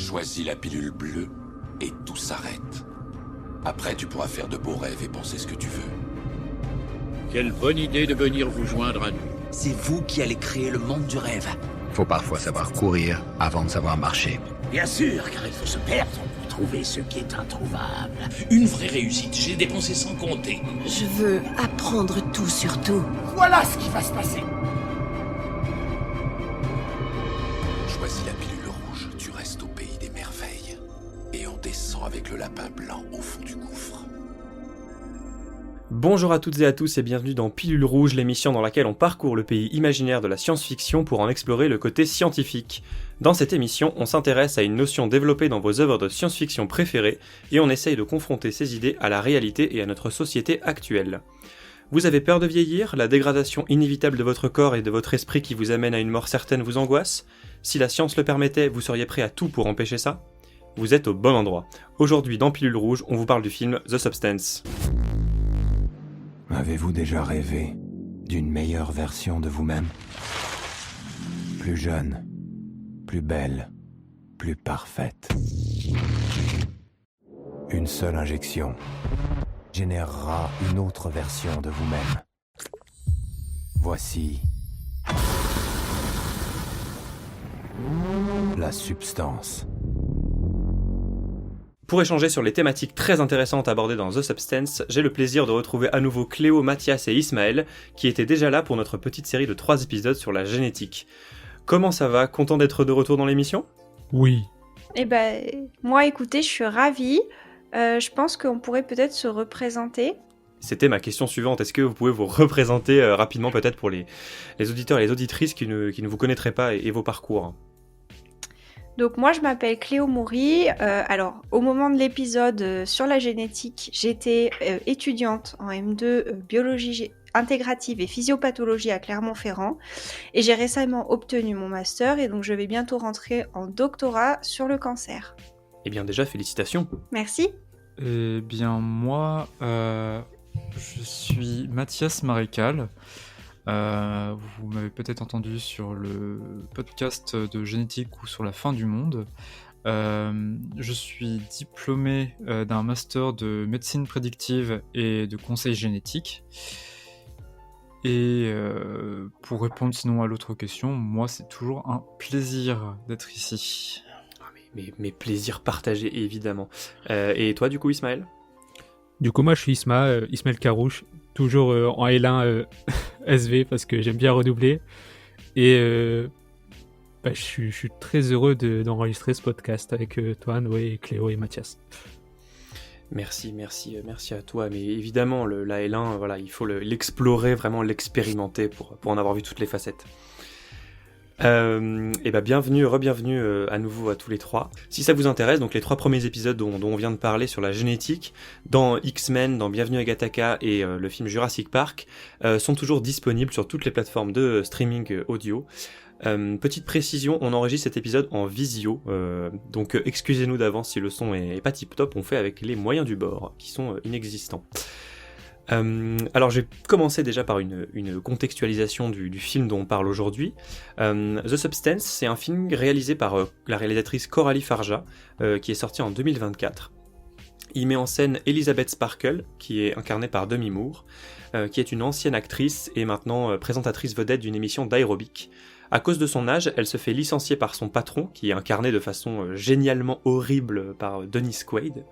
Choisis la pilule bleue et tout s'arrête. Après, tu pourras faire de beaux rêves et penser ce que tu veux. Quelle bonne idée de venir vous joindre à nous. C'est vous qui allez créer le monde du rêve. Faut parfois savoir courir avant de savoir marcher. Bien sûr, car il faut se perdre pour trouver ce qui est introuvable. Une vraie réussite, j'ai dépensé sans compter. Je veux apprendre tout sur tout. Voilà ce qui va se passer. Choisis la pilule rouge, tu restes au pays des merveilles. Et on descend avec le lapin blanc au fond du gouffre. Bonjour à toutes et à tous et bienvenue dans Pilule Rouge, l'émission dans laquelle on parcourt le pays imaginaire de la science-fiction pour en explorer le côté scientifique. Dans cette émission, on s'intéresse à une notion développée dans vos œuvres de science-fiction préférées et on essaye de confronter ces idées à la réalité et à notre société actuelle. Vous avez peur de vieillir? La dégradation inévitable de votre corps et de votre esprit qui vous amène à une mort certaine vous angoisse? Si la science le permettait, vous seriez prêt à tout pour empêcher ça? Vous êtes au bon endroit. Aujourd'hui, dans Pilule Rouge, on vous parle du film The Substance. Avez-vous déjà rêvé d'une meilleure version de vous-même? Plus jeune, plus belle, plus parfaite. Une seule injection générera une autre version de vous-même. Voici la substance. Pour échanger sur les thématiques très intéressantes abordées dans The Substance, j'ai le plaisir de retrouver à nouveau Cléo, Mathias et Ismaël, qui étaient déjà là pour notre petite série de 3 épisodes sur la génétique. Comment ça va? Content d'être de retour dans l'émission? Oui. Eh ben, moi, écoutez, je suis ravie. Je pense qu'on pourrait peut-être se représenter. C'était ma question suivante. Est-ce que vous pouvez vous représenter rapidement peut-être pour les auditeurs et les auditrices qui ne vous connaîtraient pas et vos parcours? Donc moi, je m'appelle Cléo Moury. Alors, au moment de l'épisode sur la génétique, j'étais étudiante en M2 biologie intégrative et physiopathologie à Clermont-Ferrand. Et j'ai récemment obtenu mon master et donc je vais bientôt rentrer en doctorat sur le cancer. Eh bien déjà, félicitations. Merci. Eh bien moi, je suis Mathias Marécal. Vous m'avez peut-être entendu sur le podcast de génétique ou sur la fin du monde. Je suis diplômé d'un master de médecine prédictive et de conseil génétique. Et pour répondre sinon à l'autre question, moi c'est toujours un plaisir d'être ici. Mes plaisirs partagés évidemment. Et toi du coup Ismaël? Du coup moi je suis Ismaël Carouche, toujours en L1 SV parce que j'aime bien redoubler. Et je suis très heureux d'enregistrer ce podcast avec toi, Noé, Cléo et Mathias. Merci à toi. Mais évidemment, la L1, voilà, il faut l'explorer, vraiment l'expérimenter pour en avoir vu toutes les facettes. Et bienvenue à nouveau à tous les trois. Si ça vous intéresse, donc les 3 premiers épisodes dont on vient de parler sur la génétique, dans X-Men, dans Bienvenue à Gattaca et le film Jurassic Park, sont toujours disponibles sur toutes les plateformes de streaming audio. Petite précision, on enregistre cet épisode en visio, donc excusez-nous d'avance si le son est pas tip top, on fait avec les moyens du bord, qui sont inexistants. Alors j'ai commencé déjà par une contextualisation du film dont on parle aujourd'hui. The Substance, c'est un film réalisé par la réalisatrice Coralie Farja, qui est sorti en 2024. Il met en scène Elizabeth Sparkle, qui est incarnée par Demi Moore, qui est une ancienne actrice et maintenant présentatrice vedette d'une émission d'aérobic. À cause de son âge, elle se fait licencier par son patron, qui est incarné de façon génialement horrible par Dennis Quaid.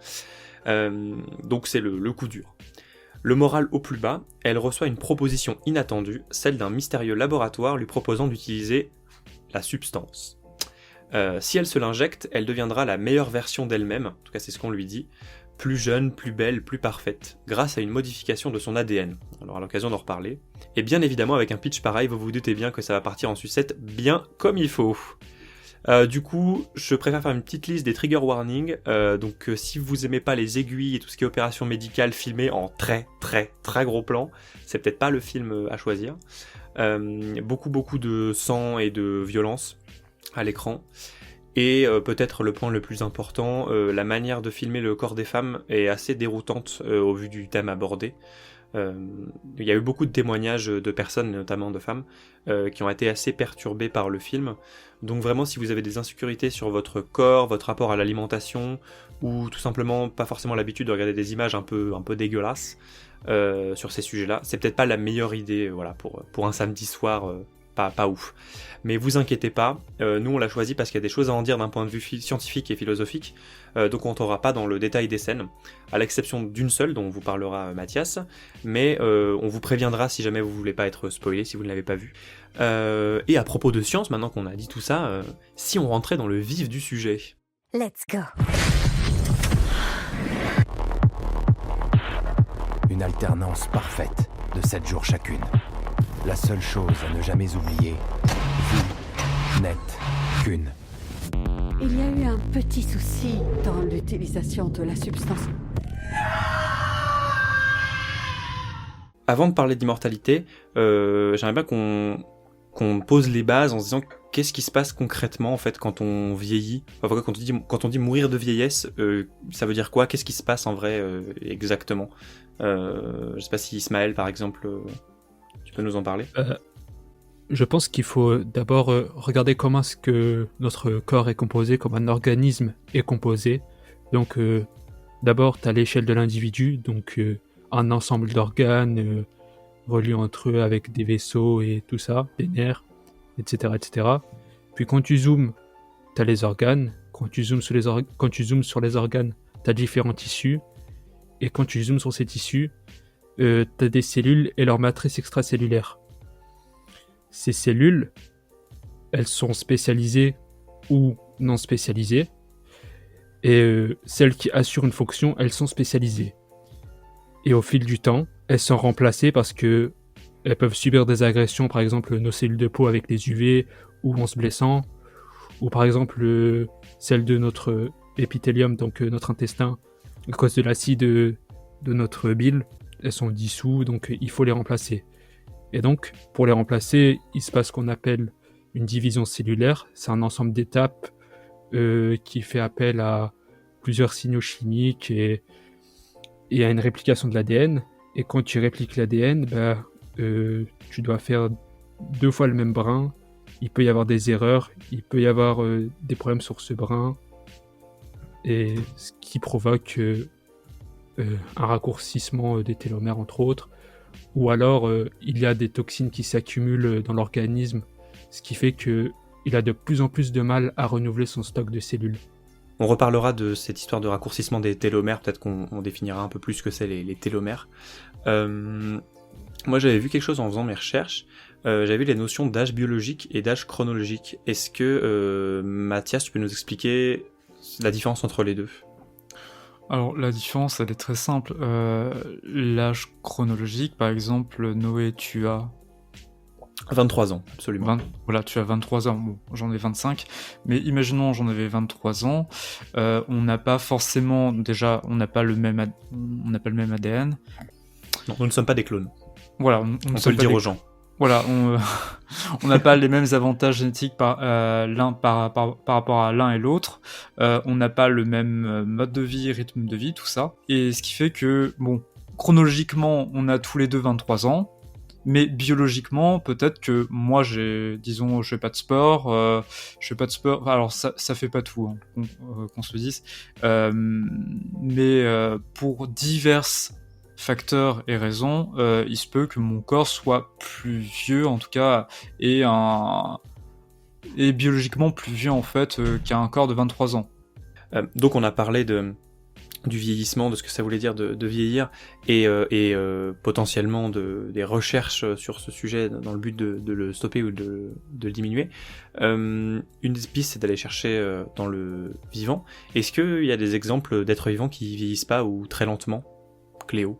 Donc c'est le coup dur. Le moral au plus bas, elle reçoit une proposition inattendue, celle d'un mystérieux laboratoire lui proposant d'utiliser la substance. Si elle se l'injecte, elle deviendra la meilleure version d'elle-même, en tout cas c'est ce qu'on lui dit, plus jeune, plus belle, plus parfaite, grâce à une modification de son ADN. Alors à l'occasion d'en reparler. Et bien évidemment, avec un pitch pareil, vous vous doutez bien que ça va partir en sucette bien comme il faut. Du coup, je préfère faire une petite liste des trigger warnings, donc si vous aimez pas les aiguilles et tout ce qui est opération médicale filmée en très gros plan, c'est peut-être pas le film à choisir. Beaucoup de sang et de violence à l'écran. Et peut-être le point le plus important, la manière de filmer le corps des femmes est assez déroutante au vu du thème abordé. Il y a eu beaucoup de témoignages de personnes, notamment de femmes, qui ont été assez perturbées par le film. Donc vraiment, si vous avez des insécurités sur votre corps, votre rapport à l'alimentation, ou tout simplement pas forcément l'habitude de regarder des images un peu dégueulasses sur ces sujets-là, c'est peut-être pas la meilleure idée, voilà, pour un samedi soir. Pas ouf. Mais vous inquiétez pas, nous on l'a choisi parce qu'il y a des choses à en dire d'un point de vue scientifique et philosophique, donc on n'entrera pas dans le détail des scènes, à l'exception d'une seule dont vous parlera Mathias, mais on vous préviendra si jamais vous voulez pas être spoilé, si vous ne l'avez pas vu. Et à propos de science, maintenant qu'on a dit tout ça, si on rentrait dans le vif du sujet. Let's go. Une alternance parfaite de 7 jours chacune. La seule chose à ne jamais oublier, vie n'êtes qu'une. Il y a eu un petit souci dans l'utilisation de la substance. Avant de parler d'immortalité, j'aimerais bien qu'on pose les bases en se disant qu'est-ce qui se passe concrètement en fait quand on vieillit. Enfin, quand on dit mourir de vieillesse, ça veut dire quoi? Qu'est-ce qui se passe en vrai exactement? Je sais pas si Ismaël par exemple, tu peux nous en parler? Je pense qu'il faut d'abord regarder comment est-ce que notre corps est composé, comment un organisme est composé. Donc d'abord tu as l'échelle de l'individu, donc un ensemble d'organes reliés entre eux avec des vaisseaux et tout ça, des nerfs, etc. etc. Puis quand tu zoomes, tu as les organes. Quand tu zoomes sur les organes, tu as différents tissus. Et quand tu zoomes sur ces tissus, tu as des cellules et leur matrice extracellulaire. Ces cellules, elles sont spécialisées ou non spécialisées. Et celles qui assurent une fonction, elles sont spécialisées. Et au fil du temps, elles sont remplacées parce que elles peuvent subir des agressions, par exemple nos cellules de peau avec les UV ou en se blessant, ou par exemple celles de notre épithélium, donc notre intestin, à cause de l'acide de notre bile, elles sont dissous, donc il faut les remplacer. Et donc, pour les remplacer, il se passe ce qu'on appelle une division cellulaire. C'est un ensemble d'étapes qui fait appel à plusieurs signaux chimiques et à une réplication de l'ADN. Et quand tu répliques l'ADN, tu dois faire 2 fois le même brin. Il peut y avoir des erreurs, il peut y avoir des problèmes sur ce brin, et ce qui provoque un raccourcissement des télomères, entre autres. Ou alors, il y a des toxines qui s'accumulent dans l'organisme, ce qui fait qu'il a de plus en plus de mal à renouveler son stock de cellules. On reparlera de cette histoire de raccourcissement des télomères, peut-être qu'on définira un peu plus ce que c'est les télomères. Moi j'avais vu quelque chose en faisant mes recherches, j'avais vu les notions d'âge biologique et d'âge chronologique. Est-ce que, Mathias, tu peux nous expliquer la différence entre les deux? Alors la différence elle est très simple, l'âge chronologique, par exemple Noé tu as 23 ans, absolument. Voilà, tu as 23 ans, bon, j'en ai 25, mais imaginons j'en avais 23 ans, on n'a pas forcément, déjà, on n'a pas le même ADN. Non, nous ne sommes pas des clones. Voilà, on peut le dire aux gens. Voilà, on n'a pas les mêmes avantages génétiques par rapport à l'un et l'autre, on n'a pas le même mode de vie, rythme de vie, tout ça, et ce qui fait que, bon, chronologiquement, on a tous les deux 23 ans, mais biologiquement, peut-être que moi, je fais pas de sport, alors ça fait pas tout, hein, qu'on se le dise, mais pour diverses facteurs et raisons, il se peut que mon corps soit plus vieux, en tout cas, et biologiquement plus vieux, en fait, qu'un corps de 23 ans. Donc on a parlé du vieillissement, de ce que ça voulait dire de vieillir, et potentiellement des recherches sur ce sujet dans le but de le stopper ou de le diminuer. Une des pistes, c'est d'aller chercher dans le vivant. Est-ce qu'il y a des exemples d'êtres vivants qui vieillissent pas ou très lentement, Cléo?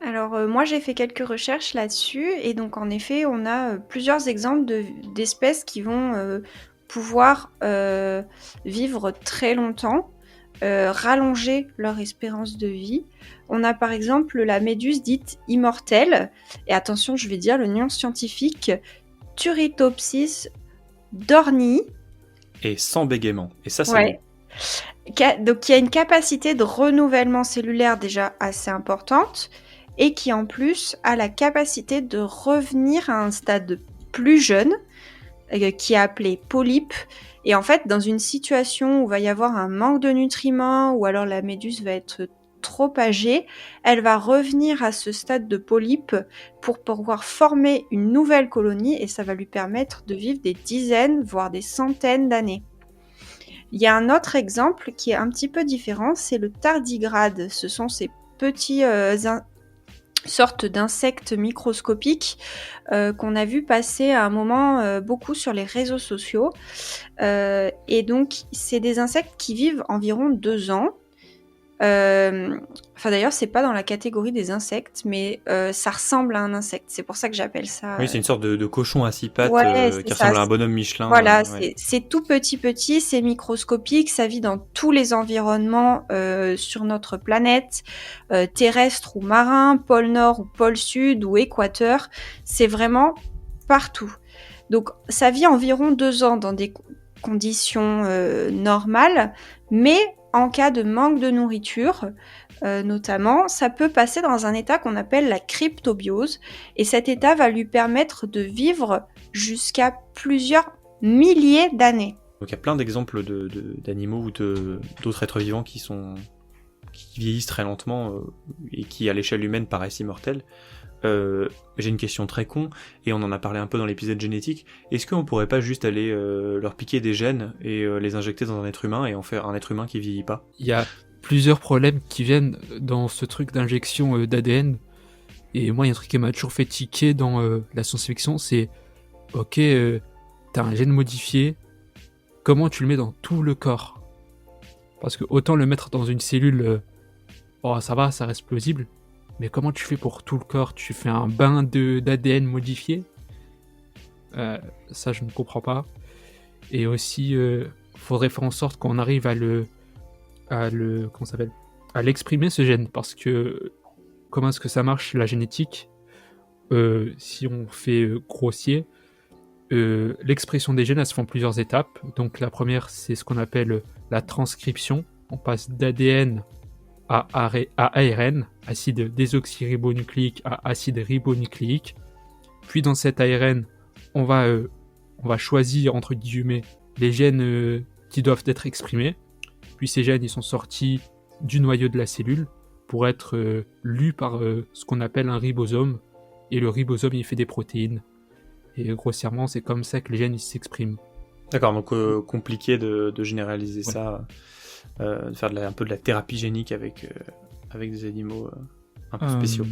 Alors moi j'ai fait quelques recherches là-dessus, et donc en effet on a plusieurs exemples d'espèces qui vont pouvoir vivre très longtemps, rallonger leur espérance de vie. On a par exemple la méduse dite immortelle, et attention je vais dire le nom scientifique, Turritopsis dornii. Et sans bégaiement, et ça c'est ouais. Donc il y a une capacité de renouvellement cellulaire déjà assez importante, et qui en plus a la capacité de revenir à un stade plus jeune, qui est appelé polype. Et en fait, dans une situation où il va y avoir un manque de nutriments, ou alors la méduse va être trop âgée, elle va revenir à ce stade de polype pour pouvoir former une nouvelle colonie, et ça va lui permettre de vivre des dizaines, voire des centaines d'années. Il y a un autre exemple qui est un petit peu différent, c'est le tardigrade. Ce sont ces petits sortes d'insectes microscopiques qu'on a vu passer à un moment beaucoup sur les réseaux sociaux. Et donc, c'est des insectes qui vivent environ 2 ans. Enfin d'ailleurs, c'est pas dans la catégorie des insectes, mais ça ressemble à un insecte. C'est pour ça que j'appelle ça. Oui, c'est une sorte de cochon à 6 pattes qui ça, ressemble à un bonhomme Michelin. Voilà, ouais. c'est tout petit, c'est microscopique, ça vit dans tous les environnements sur notre planète, terrestre ou marin, pôle Nord ou pôle Sud ou équateur. C'est vraiment partout. Donc ça vit environ 2 ans dans des conditions normales, mais en cas de manque de nourriture, notamment, ça peut passer dans un état qu'on appelle la cryptobiose, et cet état va lui permettre de vivre jusqu'à plusieurs milliers d'années. Donc il y a plein d'exemples d'animaux ou d'autres êtres vivants qui vieillissent très lentement et qui, à l'échelle humaine, paraissent immortels. J'ai une question très con, et on en a parlé un peu dans l'épisode génétique. Est-ce qu'on pourrait pas juste aller leur piquer des gènes et les injecter dans un être humain et en faire un être humain qui vieillit pas ? Il y a plusieurs problèmes qui viennent dans ce truc d'injection d'ADN. Et moi, il y a un truc qui m'a toujours fait tiquer dans la science-fiction, c'est ok, t'as un gène modifié, comment tu le mets dans tout le corps ? Parce que autant le mettre dans une cellule, ça va, ça reste plausible. Mais comment tu fais pour tout le corps ? Tu fais un bain d'ADN modifié ? Ça, je ne comprends pas. Et aussi, faudrait faire en sorte qu'on arrive à l'exprimer, ce gène. Parce que, comment est-ce que ça marche, la génétique ? Si on fait grossier, l'expression des gènes, elle se fait en plusieurs étapes. Donc la première, c'est ce qu'on appelle la transcription. On passe d'ADN à ARN, acide désoxyribonucléique, à acide ribonucléique. Puis dans cet ARN, on va choisir, entre guillemets, les gènes qui doivent être exprimés. Puis ces gènes, ils sont sortis du noyau de la cellule pour être lus par ce qu'on appelle un ribosome. Et le ribosome, il fait des protéines. Et grossièrement, c'est comme ça que les gènes ils s'expriment. D'accord, donc compliqué de généraliser ça. De faire un peu de la thérapie génique avec des animaux un peu spéciaux.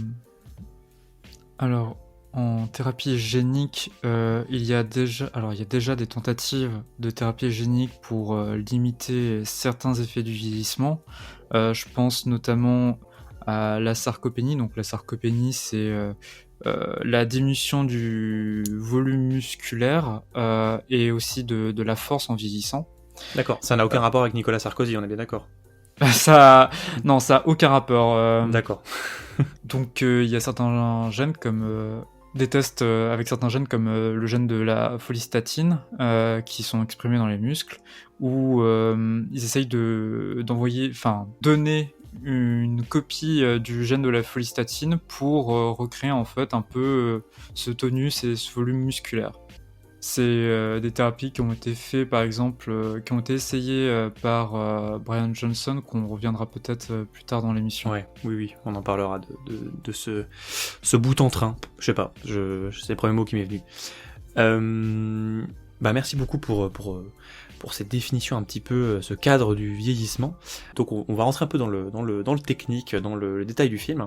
Alors, en thérapie génique, il y a déjà des tentatives de thérapie génique pour limiter certains effets du vieillissement. Je pense notamment à la sarcopénie. Donc la sarcopénie, c'est la diminution du volume musculaire et aussi de la force en vieillissant. D'accord, ça n'a aucun rapport avec Nicolas Sarkozy, on est bien d'accord. Non, ça n'a aucun rapport. D'accord. Donc il y a certains gènes comme des tests avec certains gènes comme le gène de la follistatine qui sont exprimés dans les muscles, où ils essayent donner une copie du gène de la follistatine pour recréer en fait un peu ce tonus et ce volume musculaire. C'est des thérapies qui ont été faites, par exemple, qui ont été essayées par Brian Johnson, qu'on reviendra peut-être plus tard dans l'émission. Ouais, oui, on en parlera de ce bout en train. Je sais pas, c'est le premier mot qui m'est venu. Merci beaucoup pour cette définition un petit peu, ce cadre du vieillissement. Donc on va rentrer un peu dans le technique, dans le détail du film.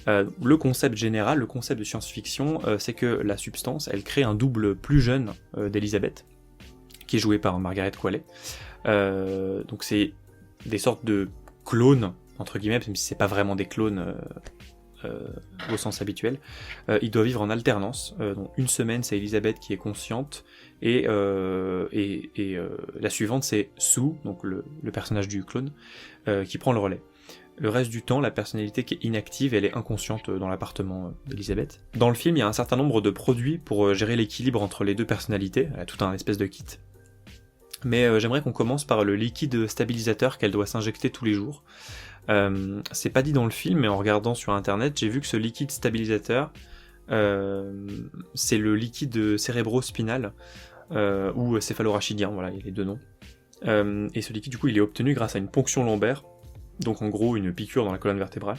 Le concept général, le concept de science-fiction, c'est que la substance, elle crée un double plus jeune d'Elizabeth, qui est jouée par Margaret Qualley. Donc c'est des sortes de clones, entre guillemets, même si c'est pas vraiment des clones au sens habituel. Il doit vivre en alternance. Donc une semaine, c'est Elizabeth qui est consciente, et la suivante, c'est Sue, donc le personnage du clone, qui prend le relais. Le reste du temps, la personnalité qui est inactive, elle est inconsciente dans l'appartement d'Elizabeth. Dans le film, il y a un certain nombre de produits pour gérer l'équilibre entre les deux personnalités, tout un espèce de kit. Mais j'aimerais qu'on commence par le liquide stabilisateur qu'elle doit s'injecter tous les jours. C'est pas dit dans le film, mais en regardant sur internet, j'ai vu que ce liquide stabilisateur, c'est le liquide cérébro-spinal ou céphalorachidien, voilà, il y a les deux noms. Et ce liquide, du coup, il est obtenu grâce à une ponction lombaire, donc en gros une piqûre dans la colonne vertébrale.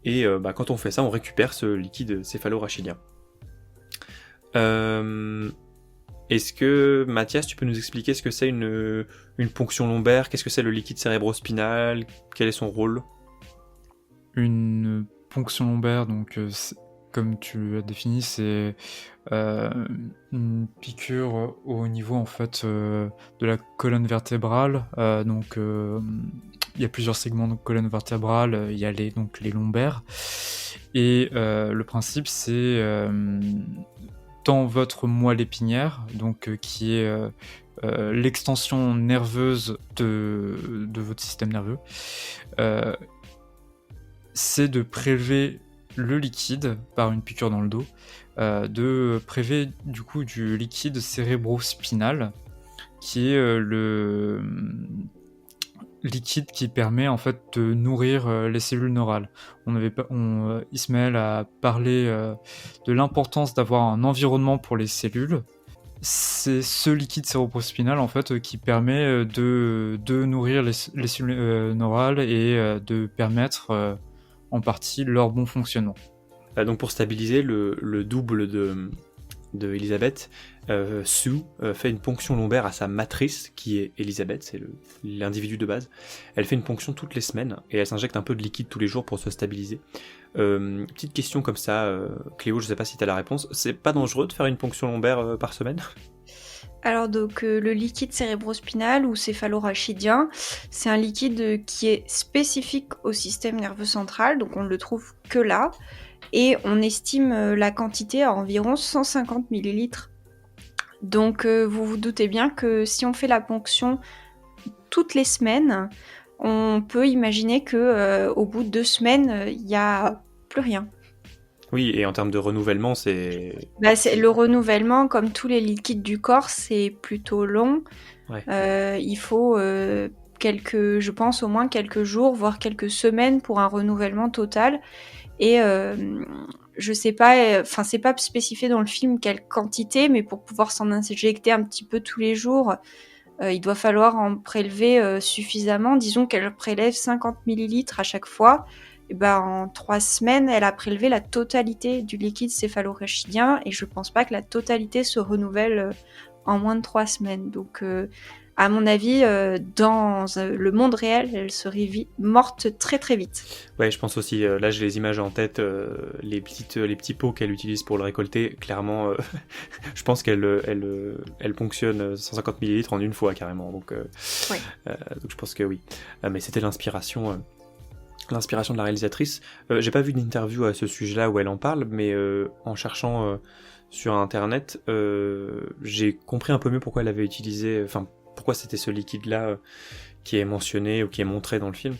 Et quand on fait ça, on récupère ce liquide céphalorachidien. Est-ce que, Mathias, tu peux nous expliquer ce que c'est une ponction lombaire? Qu'est-ce que c'est le liquide cérébrospinal? Quel est son rôle? Une ponction lombaire, donc comme tu l'as défini, c'est une piqûre au niveau en fait de la colonne vertébrale. Donc il y a plusieurs segments de colonne vertébrale, il y a les lombaires. Et le principe, c'est dans votre moelle épinière, donc qui est l'extension nerveuse de votre système nerveux, c'est de prélever le liquide par une piqûre dans le dos, de prélever du coup du liquide cérébrospinal, qui est le liquide qui permet en fait de nourrir les cellules neurales. Ismaël a parlé de l'importance d'avoir un environnement pour les cellules. C'est ce liquide cérébrospinal en fait qui permet de nourrir les cellules neurales et de permettre en partie leur bon fonctionnement. Donc pour stabiliser, le double de Elisabeth, Sue fait une ponction lombaire à sa matrice, qui est Elisabeth, c'est l'individu de base. Elle fait une ponction toutes les semaines, et elle s'injecte un peu de liquide tous les jours pour se stabiliser. Petite question comme ça, Cléo, je sais pas si tu as la réponse, c'est pas dangereux de faire une ponction lombaire par semaine? Alors donc le liquide cérébrospinal ou céphalorachidien, c'est un liquide qui est spécifique au système nerveux central, donc on ne le trouve que là, et on estime la quantité à environ 150 ml. Donc vous vous doutez bien que si on fait la ponction toutes les semaines, on peut imaginer que au bout de 2 semaines, il n'y a plus rien. Oui, et en termes de renouvellement, c'est le renouvellement, comme tous les liquides du corps, c'est plutôt long. Ouais. Il faut je pense au moins quelques jours, voire quelques semaines pour un renouvellement total. Et je sais pas, c'est pas spécifié dans le film quelle quantité, mais pour pouvoir s'en injecter un petit peu tous les jours, il doit falloir en prélever suffisamment. Disons qu'elle prélève 50 ml à chaque fois. Et en 3 semaines, elle a prélevé la totalité du liquide céphalorachidien, et je pense pas que la totalité se renouvelle en moins de 3 semaines. Donc, à mon avis, dans le monde réel, elle serait morte très très vite. Ouais, je pense aussi, là j'ai les images en tête, les petits pots qu'elle utilise pour le récolter, clairement, je pense qu'elle ponctionne 150 ml en une fois carrément, donc je pense que oui. Mais c'était l'inspiration de la réalisatrice. J'ai pas vu d'interview à ce sujet-là où elle en parle, mais en cherchant sur internet, j'ai compris un peu mieux pourquoi elle avait utilisé, pourquoi c'était ce liquide-là qui est mentionné ou qui est montré dans le film.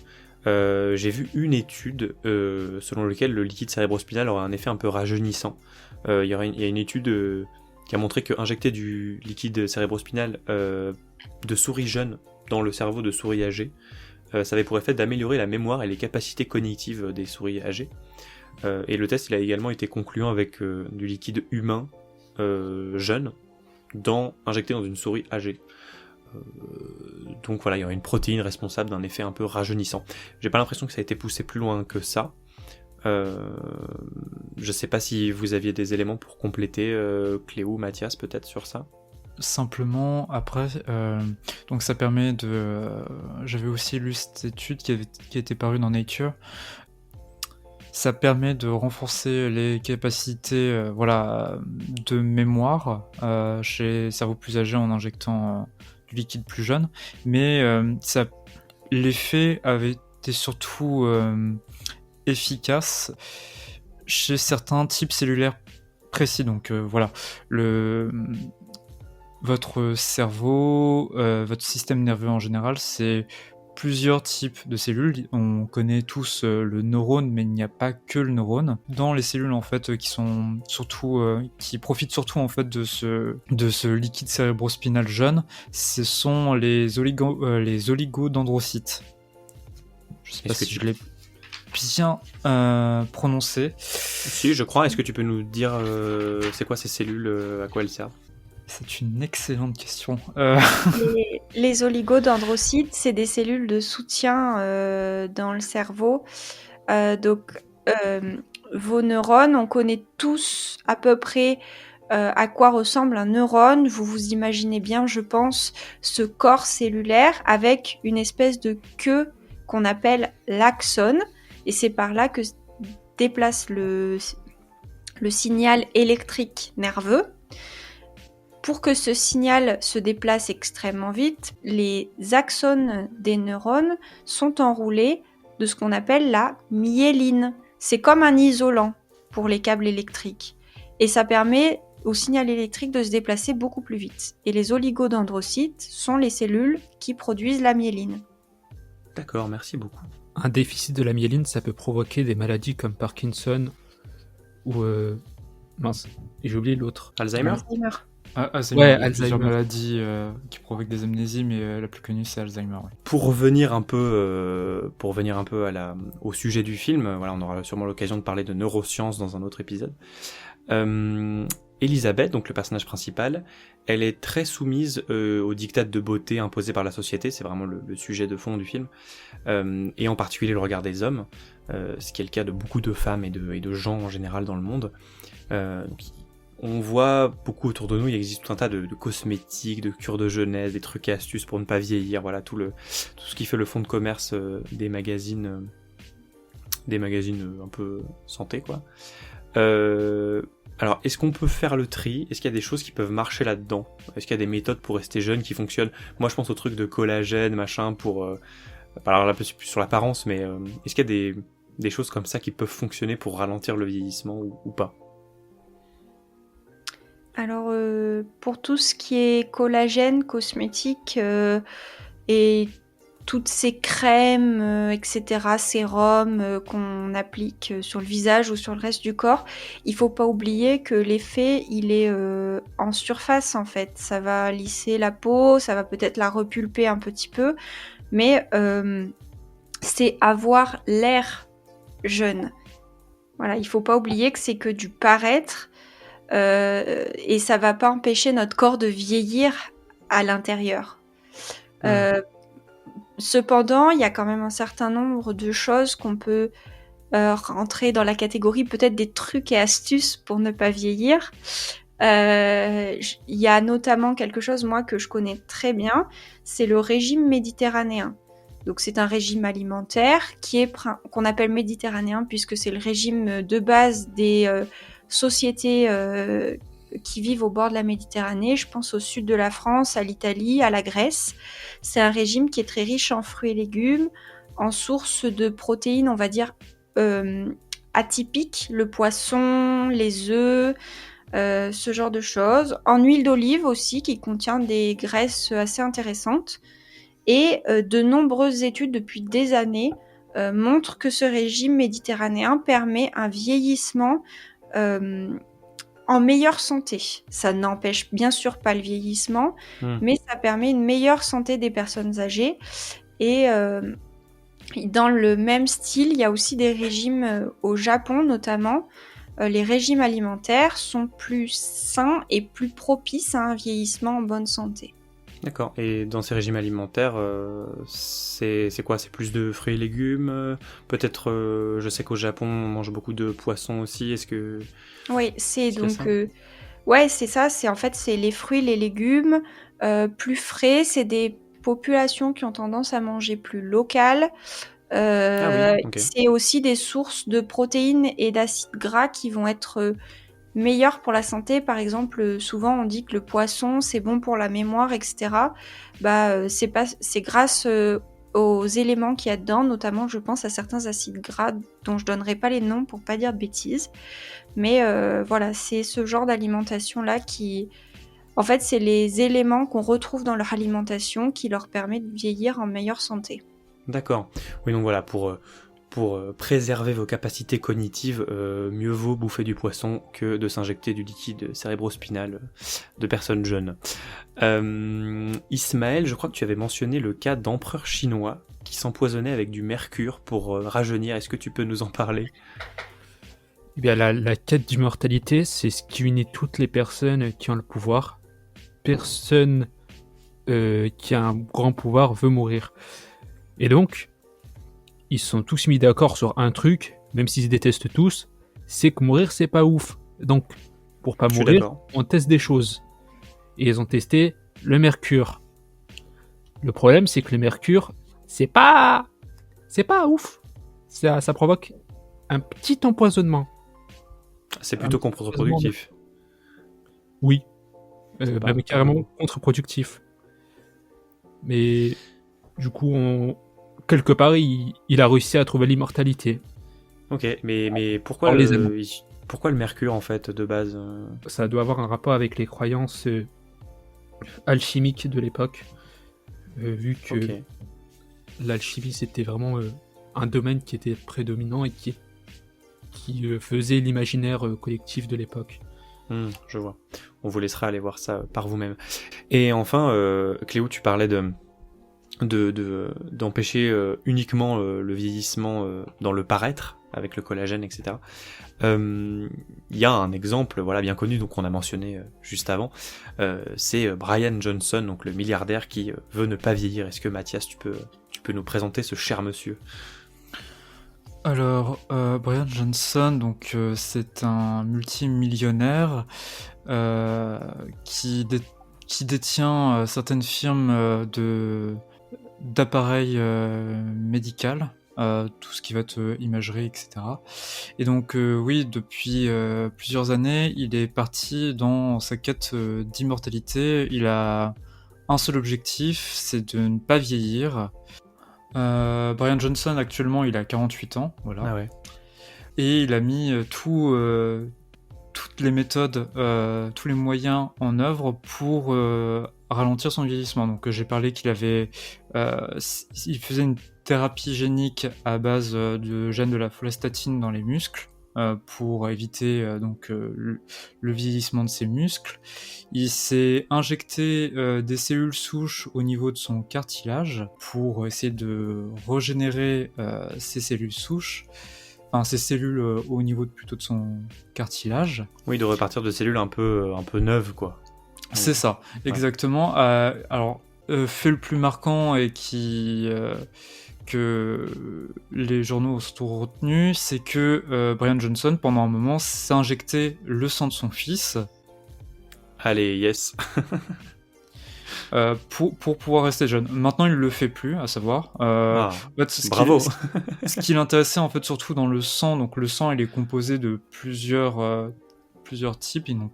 J'ai vu une étude selon laquelle le liquide cérébrospinal aurait un effet un peu rajeunissant. Il y a une étude qui a montré que injecter du liquide cérébrospinal de souris jeunes dans le cerveau de souris âgées, ça avait pour effet d'améliorer la mémoire et les capacités cognitives des souris âgées. Et le test il a également été concluant avec du liquide humain jeune injecté dans une souris âgée. Donc voilà, il y aurait une protéine responsable d'un effet un peu rajeunissant. J'ai pas l'impression que ça a été poussé plus loin que ça. Je sais pas si vous aviez des éléments pour compléter, Cléo ou Mathias peut-être sur ça. Simplement, après, donc ça permet de... j'avais aussi lu cette étude qui était parue dans Nature. Ça permet de renforcer les capacités de mémoire chez les cerveaux plus âgés en injectant du liquide plus jeune. Mais l'effet avait été surtout efficace chez certains types cellulaires précis. Donc votre cerveau, votre système nerveux en général, c'est plusieurs types de cellules. On connaît tous le neurone, mais il n'y a pas que le neurone. Dans les cellules en fait qui sont surtout, qui profitent surtout en fait de ce liquide cérébrospinal jeune, ce sont les oligodendrocytes. Je sais pas si je l'ai bien prononcé. Si, je crois. Est-ce que tu peux nous dire c'est quoi ces cellules, à quoi elles servent? C'est une excellente question. Les oligodendrocytes, c'est des cellules de soutien dans le cerveau. Vos neurones, on connaît tous à peu près à quoi ressemble un neurone. Vous vous imaginez bien, je pense, ce corps cellulaire avec une espèce de queue qu'on appelle l'axone. Et c'est par là que se déplace le signal électrique nerveux. Pour que ce signal se déplace extrêmement vite, les axones des neurones sont enroulés de ce qu'on appelle la myéline. C'est comme un isolant pour les câbles électriques. Et ça permet au signal électrique de se déplacer beaucoup plus vite. Et les oligodendrocytes sont les cellules qui produisent la myéline. D'accord, merci beaucoup. Un déficit de la myéline, ça peut provoquer des maladies comme Parkinson ou... mince, j'ai oublié l'autre. Alzheimer. Alzheimer, Ouais, il y a plusieurs Alzheimer. maladies qui provoquent des amnésies, mais la plus connue c'est Alzheimer. Ouais. Pour revenir un peu au sujet du film, voilà, on aura sûrement l'occasion de parler de neurosciences dans un autre épisode. Elisabeth, donc le personnage principal, elle est très soumise aux diktats de beauté imposés par la société, c'est vraiment le sujet de fond du film, et en particulier le regard des hommes, ce qui est le cas de beaucoup de femmes et de gens en général dans le monde. On voit beaucoup autour de nous, il existe tout un tas de cosmétiques, de cures de jeunesse, des trucs et astuces pour ne pas vieillir, voilà, tout ce qui fait le fond de commerce des magazines un peu santé, quoi. Alors, est-ce qu'on peut faire le tri? Est-ce qu'il y a des choses qui peuvent marcher là-dedans? Est-ce qu'il y a des méthodes pour rester jeune qui fonctionnent? Moi, je pense au truc de collagène, machin, pour... alors là, plus sur l'apparence, mais est-ce qu'il y a des choses comme ça qui peuvent fonctionner pour ralentir le vieillissement ou pas? Alors, pour tout ce qui est collagène, cosmétique et toutes ces crèmes, etc., sérums qu'on applique sur le visage ou sur le reste du corps, il faut pas oublier que l'effet, il est en surface en fait. Ça va lisser la peau, ça va peut-être la repulper un petit peu, mais c'est avoir l'air jeune. Voilà, il faut pas oublier que c'est que du paraître et ça va pas empêcher notre corps de vieillir à l'intérieur. Cependant, il y a quand même un certain nombre de choses qu'on peut rentrer dans la catégorie peut-être des trucs et astuces pour ne pas vieillir. Il y a notamment quelque chose, moi, que je connais très bien, c'est le régime méditerranéen. Donc c'est un régime alimentaire qu'on appelle méditerranéen puisque c'est le régime de base des sociétés qui vivent au bord de la Méditerranée. Je pense au sud de la France, à l'Italie, à la Grèce. C'est un régime qui est très riche en fruits et légumes, en sources de protéines, on va dire, atypiques, le poisson, les œufs, ce genre de choses. En huile d'olive aussi, qui contient des graisses assez intéressantes. Et de nombreuses études depuis des années montrent que ce régime méditerranéen permet un vieillissement en meilleure santé. Ça n'empêche bien sûr pas le vieillissement, mais ça permet une meilleure santé des personnes âgées. Et dans le même style, il y a aussi des régimes au Japon notamment. Les régimes alimentaires sont plus sains et plus propices à un vieillissement en bonne santé. D'accord. Et dans ces régimes alimentaires, c'est quoi? C'est plus de fruits et légumes? Peut-être, je sais qu'au Japon, on mange beaucoup de poissons aussi. Est-ce que... Oui, c'est donc... ouais, c'est ça. C'est les fruits, les légumes plus frais. C'est des populations qui ont tendance à manger plus local. C'est aussi des sources de protéines et d'acides gras qui vont être... meilleur pour la santé. Par exemple, souvent on dit que le poisson c'est bon pour la mémoire, etc. C'est grâce aux éléments qu'il y a dedans, notamment je pense à certains acides gras dont je donnerai pas les noms pour pas dire de bêtises. Mais voilà, c'est ce genre d'alimentation là qui... En fait, c'est les éléments qu'on retrouve dans leur alimentation qui leur permet de vieillir en meilleure santé. D'accord. Oui, donc voilà, pour préserver vos capacités cognitives, mieux vaut bouffer du poisson que de s'injecter du liquide cérébrospinal de personnes jeunes. Ismaël, je crois que tu avais mentionné le cas d'empereurs chinois qui qui s'empoisonnait avec du mercure pour rajeunir. Est-ce que tu peux nous en parler ? Eh bien, la quête d'immortalité, c'est ce qui unit toutes les personnes qui ont le pouvoir. Personne qui a un grand pouvoir veut mourir. Et donc, ils sont tous mis d'accord sur un truc, même s'ils se détestent tous, c'est que mourir, c'est pas ouf. Donc, pour pas mourir, on teste des choses. Et ils ont testé le mercure. Le problème, c'est que le mercure, c'est pas ouf. Ça provoque un petit empoisonnement. C'est plutôt contre-productif. Oui. Même carrément contre-productif. Mais du coup, quelque part, il a réussi à trouver l'immortalité. Ok, mais pourquoi le mercure, en fait, de base Ça doit avoir un rapport avec les croyances alchimiques de l'époque. Vu que l'alchimie, c'était vraiment un domaine qui était prédominant et qui faisait l'imaginaire collectif de l'époque. Je vois. On vous laissera aller voir ça par vous-même. Et enfin, Cléo, tu parlais d'empêcher uniquement le vieillissement dans le paraître, avec le collagène, etc. Il y a un exemple bien connu, donc on a mentionné juste avant, c'est Brian Johnson, donc le milliardaire qui veut ne pas vieillir. Est-ce que Mathias, tu peux nous présenter ce cher monsieur ? Alors, Brian Johnson, donc c'est un multimillionnaire qui détient certaines firmes d'appareils médicaux, tout ce qui va être imagerie, etc. Et donc, oui, depuis plusieurs années, il est parti dans sa quête d'immortalité. Il a un seul objectif, c'est de ne pas vieillir. Brian Johnson, actuellement, il a 48 ans, voilà. Ah ouais. Et il a mis toutes les méthodes, tous les moyens en œuvre pour ralentir son vieillissement. Donc j'ai parlé qu'il il faisait une thérapie génique à base de gènes de la follistatine dans les muscles pour éviter le vieillissement de ses muscles. Il s'est injecté des cellules souches au niveau de son cartilage pour essayer de régénérer ces cellules souches. Enfin, ces cellules au niveau plutôt de son cartilage. Oui, de repartir de cellules un peu neuves, quoi. C'est ça, exactement. Alors, fait le plus marquant et que les journaux ont surtout retenu, c'est que Brian Johnson, pendant un moment, s'est injecté le sang de son fils. Allez, yes. Pour pouvoir rester jeune. Maintenant, il le fait plus, à savoir. En fait, bravo. Ce qui l'intéressait en fait surtout dans le sang. Donc le sang, il est composé de plusieurs types. Et donc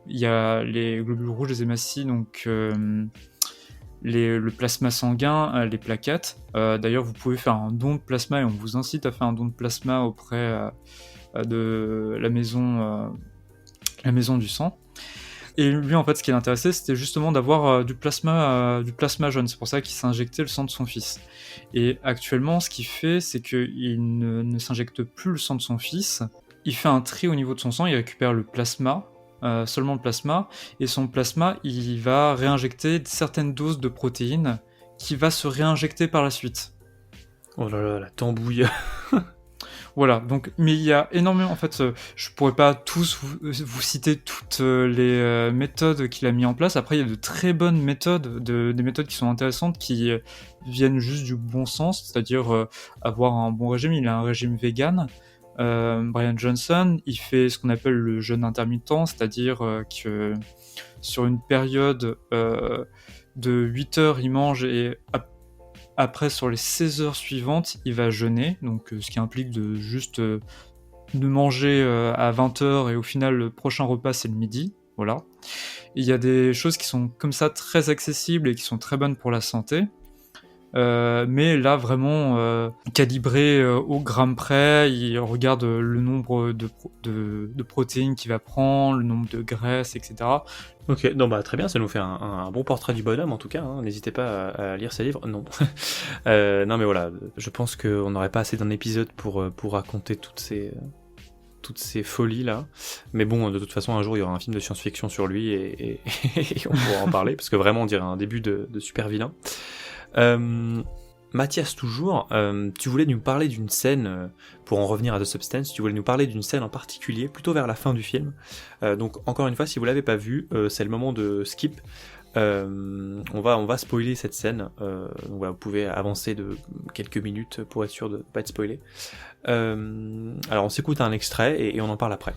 il y a les globules rouges, les hématies, donc le plasma sanguin, les plaquettes. D'ailleurs, vous pouvez faire un don de plasma et on vous incite à faire un don de plasma auprès de la maison du sang. Et lui, en fait, ce qui l'intéressait, c'était justement d'avoir du plasma jaune. C'est pour ça qu'il s'injectait le sang de son fils. Et actuellement, ce qu'il fait, c'est qu'il ne s'injecte plus le sang de son fils. Il fait un tri au niveau de son sang, il récupère le plasma, seulement le plasma. Et son plasma, il va réinjecter certaines doses de protéines qui va se réinjecter par la suite. Oh là là, la tambouille. Voilà, donc, mais il y a énormément, en fait, je pourrais pas tous vous citer toutes les méthodes qu'il a mis en place. Après, il y a de très bonnes méthodes, des méthodes qui sont intéressantes, qui viennent juste du bon sens, c'est-à-dire avoir un bon régime. Il a un régime vegan. Brian Johnson, il fait ce qu'on appelle le jeûne intermittent, c'est-à-dire que sur une période de 8 heures, il mange et après, sur les 16 heures suivantes, il va jeûner, donc ce qui implique de juste de manger à 20h et au final, le prochain repas, c'est le midi. Voilà. Il y a des choses qui sont comme ça très accessibles et qui sont très bonnes pour la santé. Mais là, vraiment calibré au gramme près, il regarde le nombre de protéines qu'il va prendre, le nombre de graisses, etc. Ok, non, bah très bien, ça nous fait un bon portrait du bonhomme en tout cas, hein. N'hésitez pas à lire ses livres, non. Non mais voilà, je pense qu'on n'aurait pas assez d'un épisode pour raconter toutes ces folies là, mais bon, de toute façon un jour il y aura un film de science-fiction sur lui et on pourra en parler, parce que vraiment on dirait un début de super vilain. Mathias, toujours, tu voulais nous parler d'une scène, pour en revenir à The Substance, tu voulais nous parler d'une scène en particulier, plutôt vers la fin du film. Donc encore une fois, si vous l'avez pas vu, c'est le moment de skip. On va spoiler cette scène, donc voilà, vous pouvez avancer de quelques minutes pour être sûr de ne pas être spoilé. Alors on s'écoute un extrait et on en parle après.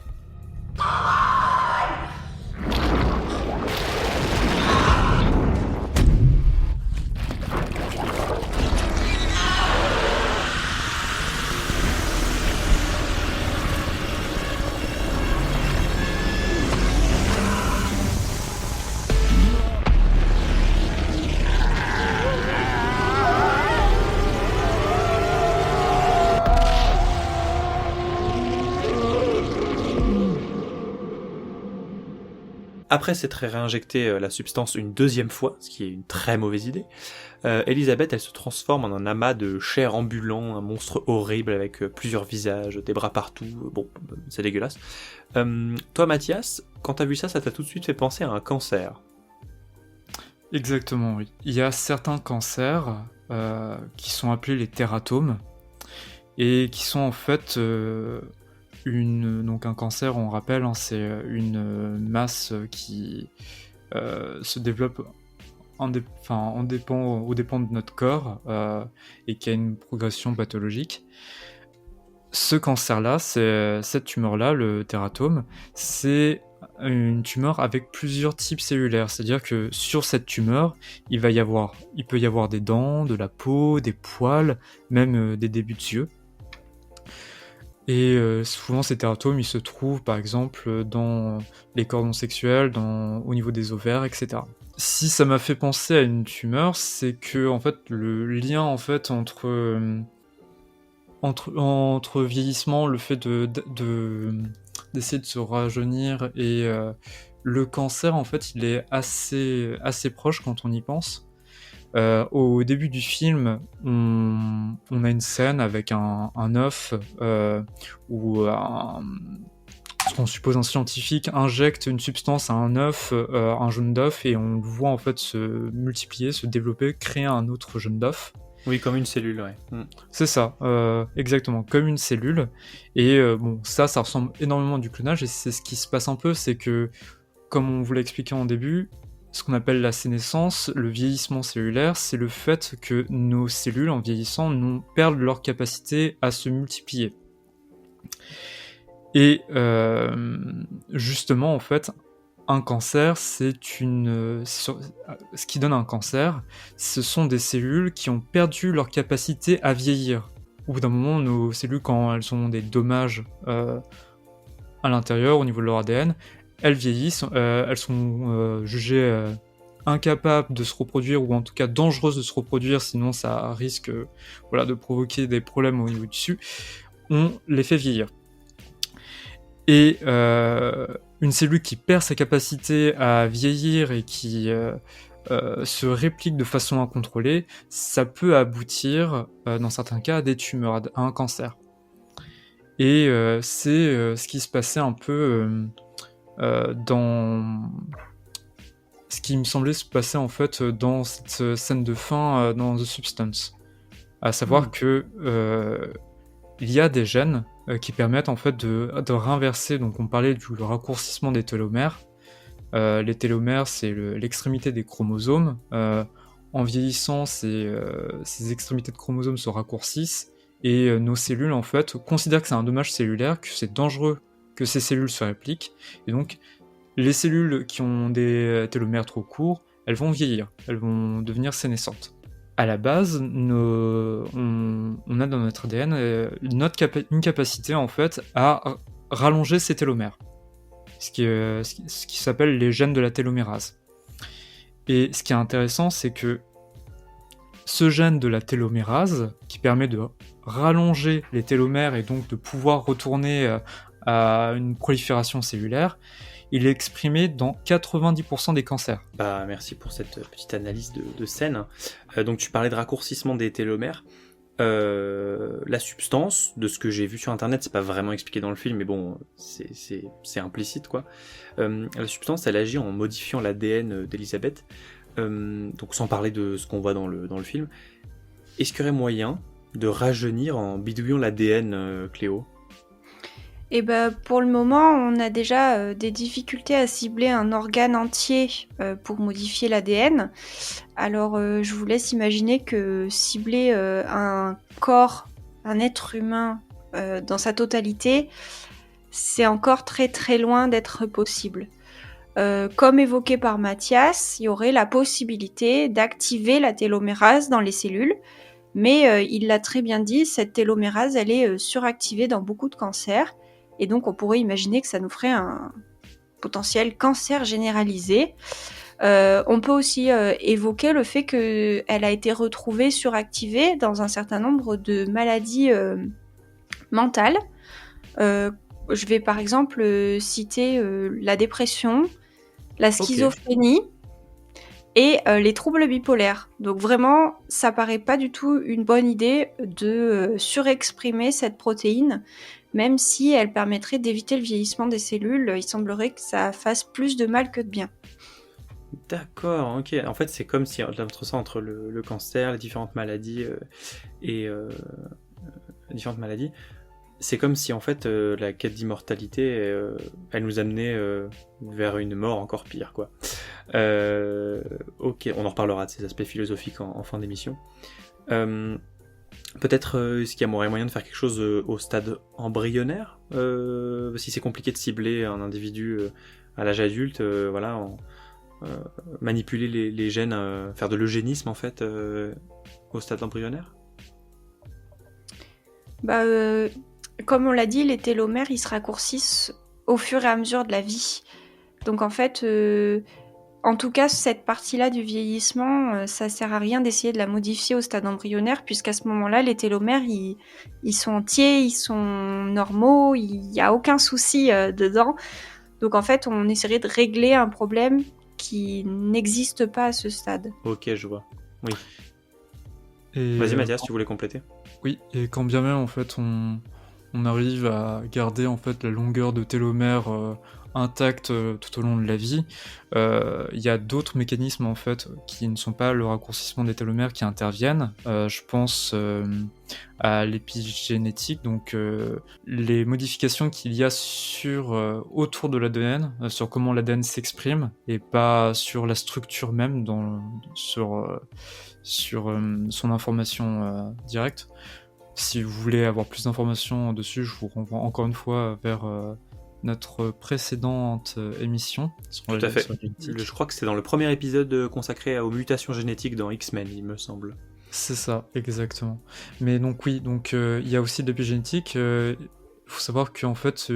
Après s'être réinjecté la substance une deuxième fois, ce qui est une très mauvaise idée, Elisabeth, elle se transforme en un amas de chair ambulant, un monstre horrible avec plusieurs visages, des bras partout, bon, c'est dégueulasse. Toi Mathias, quand t'as vu ça t'a tout de suite fait penser à un cancer. Exactement, oui. Il y a certains cancers qui sont appelés les tératomes, et qui sont en fait... donc un cancer, on rappelle, hein, c'est une masse qui se développe au dépend de notre corps et qui a une progression pathologique. Ce cancer-là, cette tumeur-là, le tératome, c'est une tumeur avec plusieurs types cellulaires. C'est-à-dire que sur cette tumeur, il peut y avoir des dents, de la peau, des poils, même des débuts de yeux. Et souvent ces tératomes, ils se trouvent par exemple dans les cordons sexuels, au niveau des ovaires, etc. Si ça m'a fait penser à une tumeur, c'est que en fait le lien en fait entre vieillissement, le fait d'essayer de se rajeunir et le cancer, en fait, il est assez proche quand on y pense. Au début du film, on a une scène avec un œuf où ce qu'on suppose un scientifique injecte une substance à un œuf, un jaune d'œuf, et on le voit en fait se multiplier, se développer, créer un autre jaune d'œuf. Oui, comme une cellule, ouais. C'est ça, exactement, comme une cellule. Et bon, ça ressemble énormément à du clonage, et c'est ce qui se passe un peu, c'est que, comme on vous l'a expliqué en début, ce qu'on appelle la sénescence, le vieillissement cellulaire, c'est le fait que nos cellules, en vieillissant, perdent leur capacité à se multiplier. Et justement, en fait, un cancer, ce qui donne un cancer, ce sont des cellules qui ont perdu leur capacité à vieillir. Au bout d'un moment, nos cellules, quand elles ont des dommages à l'intérieur, au niveau de leur ADN, elles vieillissent, elles sont jugées incapables de se reproduire, ou en tout cas dangereuses de se reproduire, sinon ça risque de provoquer des problèmes au niveau du tissu. On les fait vieillir. Et une cellule qui perd sa capacité à vieillir et qui se réplique de façon incontrôlée, ça peut aboutir, dans certains cas, à des tumeurs, à un cancer. Et c'est ce qui se passait un peu dans... Ce qui me semblait se passer en fait dans cette scène de fin dans The Substance. À savoir que il y a des gènes qui permettent en fait de réinverser, donc on parlait du raccourcissement des télomères. Les télomères, c'est l'extrémité des chromosomes. En vieillissant, ces extrémités de chromosomes se raccourcissent, et nos cellules en fait considèrent que c'est un dommage cellulaire, que c'est dangereux que ces cellules se répliquent, et donc les cellules qui ont des télomères trop courts, elles vont vieillir, elles vont devenir sénescentes. À la base, on a dans notre ADN une capacité en fait à rallonger ces télomères, ce qui s'appelle les gènes de la télomérase. Et ce qui est intéressant, c'est que ce gène de la télomérase, qui permet de rallonger les télomères et donc de pouvoir retourner à une prolifération cellulaire, il est exprimé dans 90% des cancers. Bah, merci pour cette petite analyse de scène. Donc tu parlais de raccourcissement des télomères. La substance, de ce que j'ai vu sur internet, c'est pas vraiment expliqué dans le film, mais bon, c'est implicite quoi. La substance, elle agit en modifiant l'ADN d'Elisabeth, donc sans parler de ce qu'on voit dans le film. Est-ce qu'il y aurait moyen de rajeunir en bidouillant l'ADN, Cléo? Et pour le moment, on a déjà des difficultés à cibler un organe entier pour modifier l'ADN. Alors, je vous laisse imaginer que cibler un corps, un être humain dans sa totalité, c'est encore très très loin d'être possible. Comme évoqué par Mathias, il y aurait la possibilité d'activer la télomérase dans les cellules, mais il l'a très bien dit, cette télomérase, elle est suractivée dans beaucoup de cancers, et donc on pourrait imaginer que ça nous ferait un potentiel cancer généralisé. On peut aussi évoquer le fait qu'elle a été retrouvée suractivée dans un certain nombre de maladies mentales. Je vais par exemple citer la dépression, la schizophrénie et les troubles bipolaires. Donc vraiment, ça paraît pas du tout une bonne idée de surexprimer cette protéine, même si elle permettrait d'éviter le vieillissement des cellules. Il semblerait que ça fasse plus de mal que de bien. D'accord, ok. En fait, c'est comme si entre le cancer, les différentes maladies différentes maladies, c'est comme si en fait la quête d'immortalité, elle nous amenait vers une mort encore pire, quoi. Ok, on en reparlera de ces aspects philosophiques en fin d'émission. Peut-être est-ce qu'il y a moyen de faire quelque chose au stade embryonnaire, si c'est compliqué de cibler un individu à l'âge adulte, voilà, manipuler les gènes, faire de l'eugénisme en fait au stade embryonnaire. Comme on l'a dit, les télomères ils se raccourcissent au fur et à mesure de la vie. Donc en fait, en tout cas, cette partie-là du vieillissement, ça sert à rien d'essayer de la modifier au stade embryonnaire, puisqu'à ce moment-là, les télomères, ils sont entiers, ils sont normaux, il n'y a aucun souci dedans. Donc en fait, on essaierait de régler un problème qui n'existe pas à ce stade. Ok, je vois. Oui. Et vas-y Mathias, tu voulais compléter? Oui, et quand bien même en fait on arrive à garder en fait la longueur de télomère intacte tout au long de la vie, il y a d'autres mécanismes en fait qui ne sont pas le raccourcissement des télomères qui interviennent. Je pense à l'épigénétique, donc les modifications qu'il y a autour de l'ADN, sur comment l'ADN s'exprime et pas sur la structure même, sur son information directe. Si vous voulez avoir plus d'informations dessus, je vous renvoie encore une fois vers notre précédente émission. Tout à fait. Je crois que c'est dans le premier épisode consacré aux mutations génétiques dans X-Men, il me semble. C'est ça, exactement. Mais donc oui, il y a aussi de l'épigénétique. Il faut savoir qu'en fait,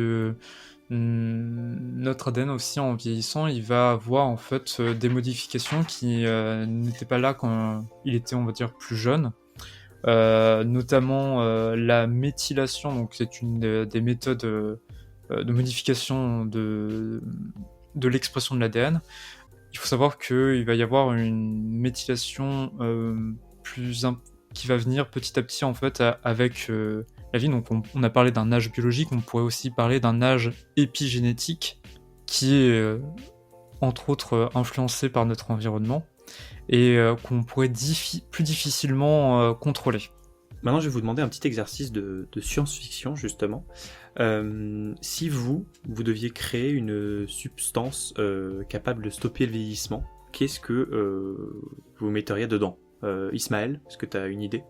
notre ADN aussi, en vieillissant, il va avoir en fait des modifications qui n'étaient pas là quand il était, on va dire, plus jeune. Notamment la méthylation, donc c'est une des méthodes de modification de l'expression de l'ADN. Il faut savoir qu'il va y avoir une méthylation qui va venir petit à petit en fait avec la vie. Donc on a parlé d'un âge biologique, on pourrait aussi parler d'un âge épigénétique qui est entre autres influencé par notre environnement et qu'on pourrait plus difficilement contrôler. Maintenant, je vais vous demander un petit exercice de science-fiction, justement. Si vous deviez créer une substance capable de stopper le vieillissement, qu'est-ce que vous metteriez dedans? Ismaël, est-ce que tu as une idée?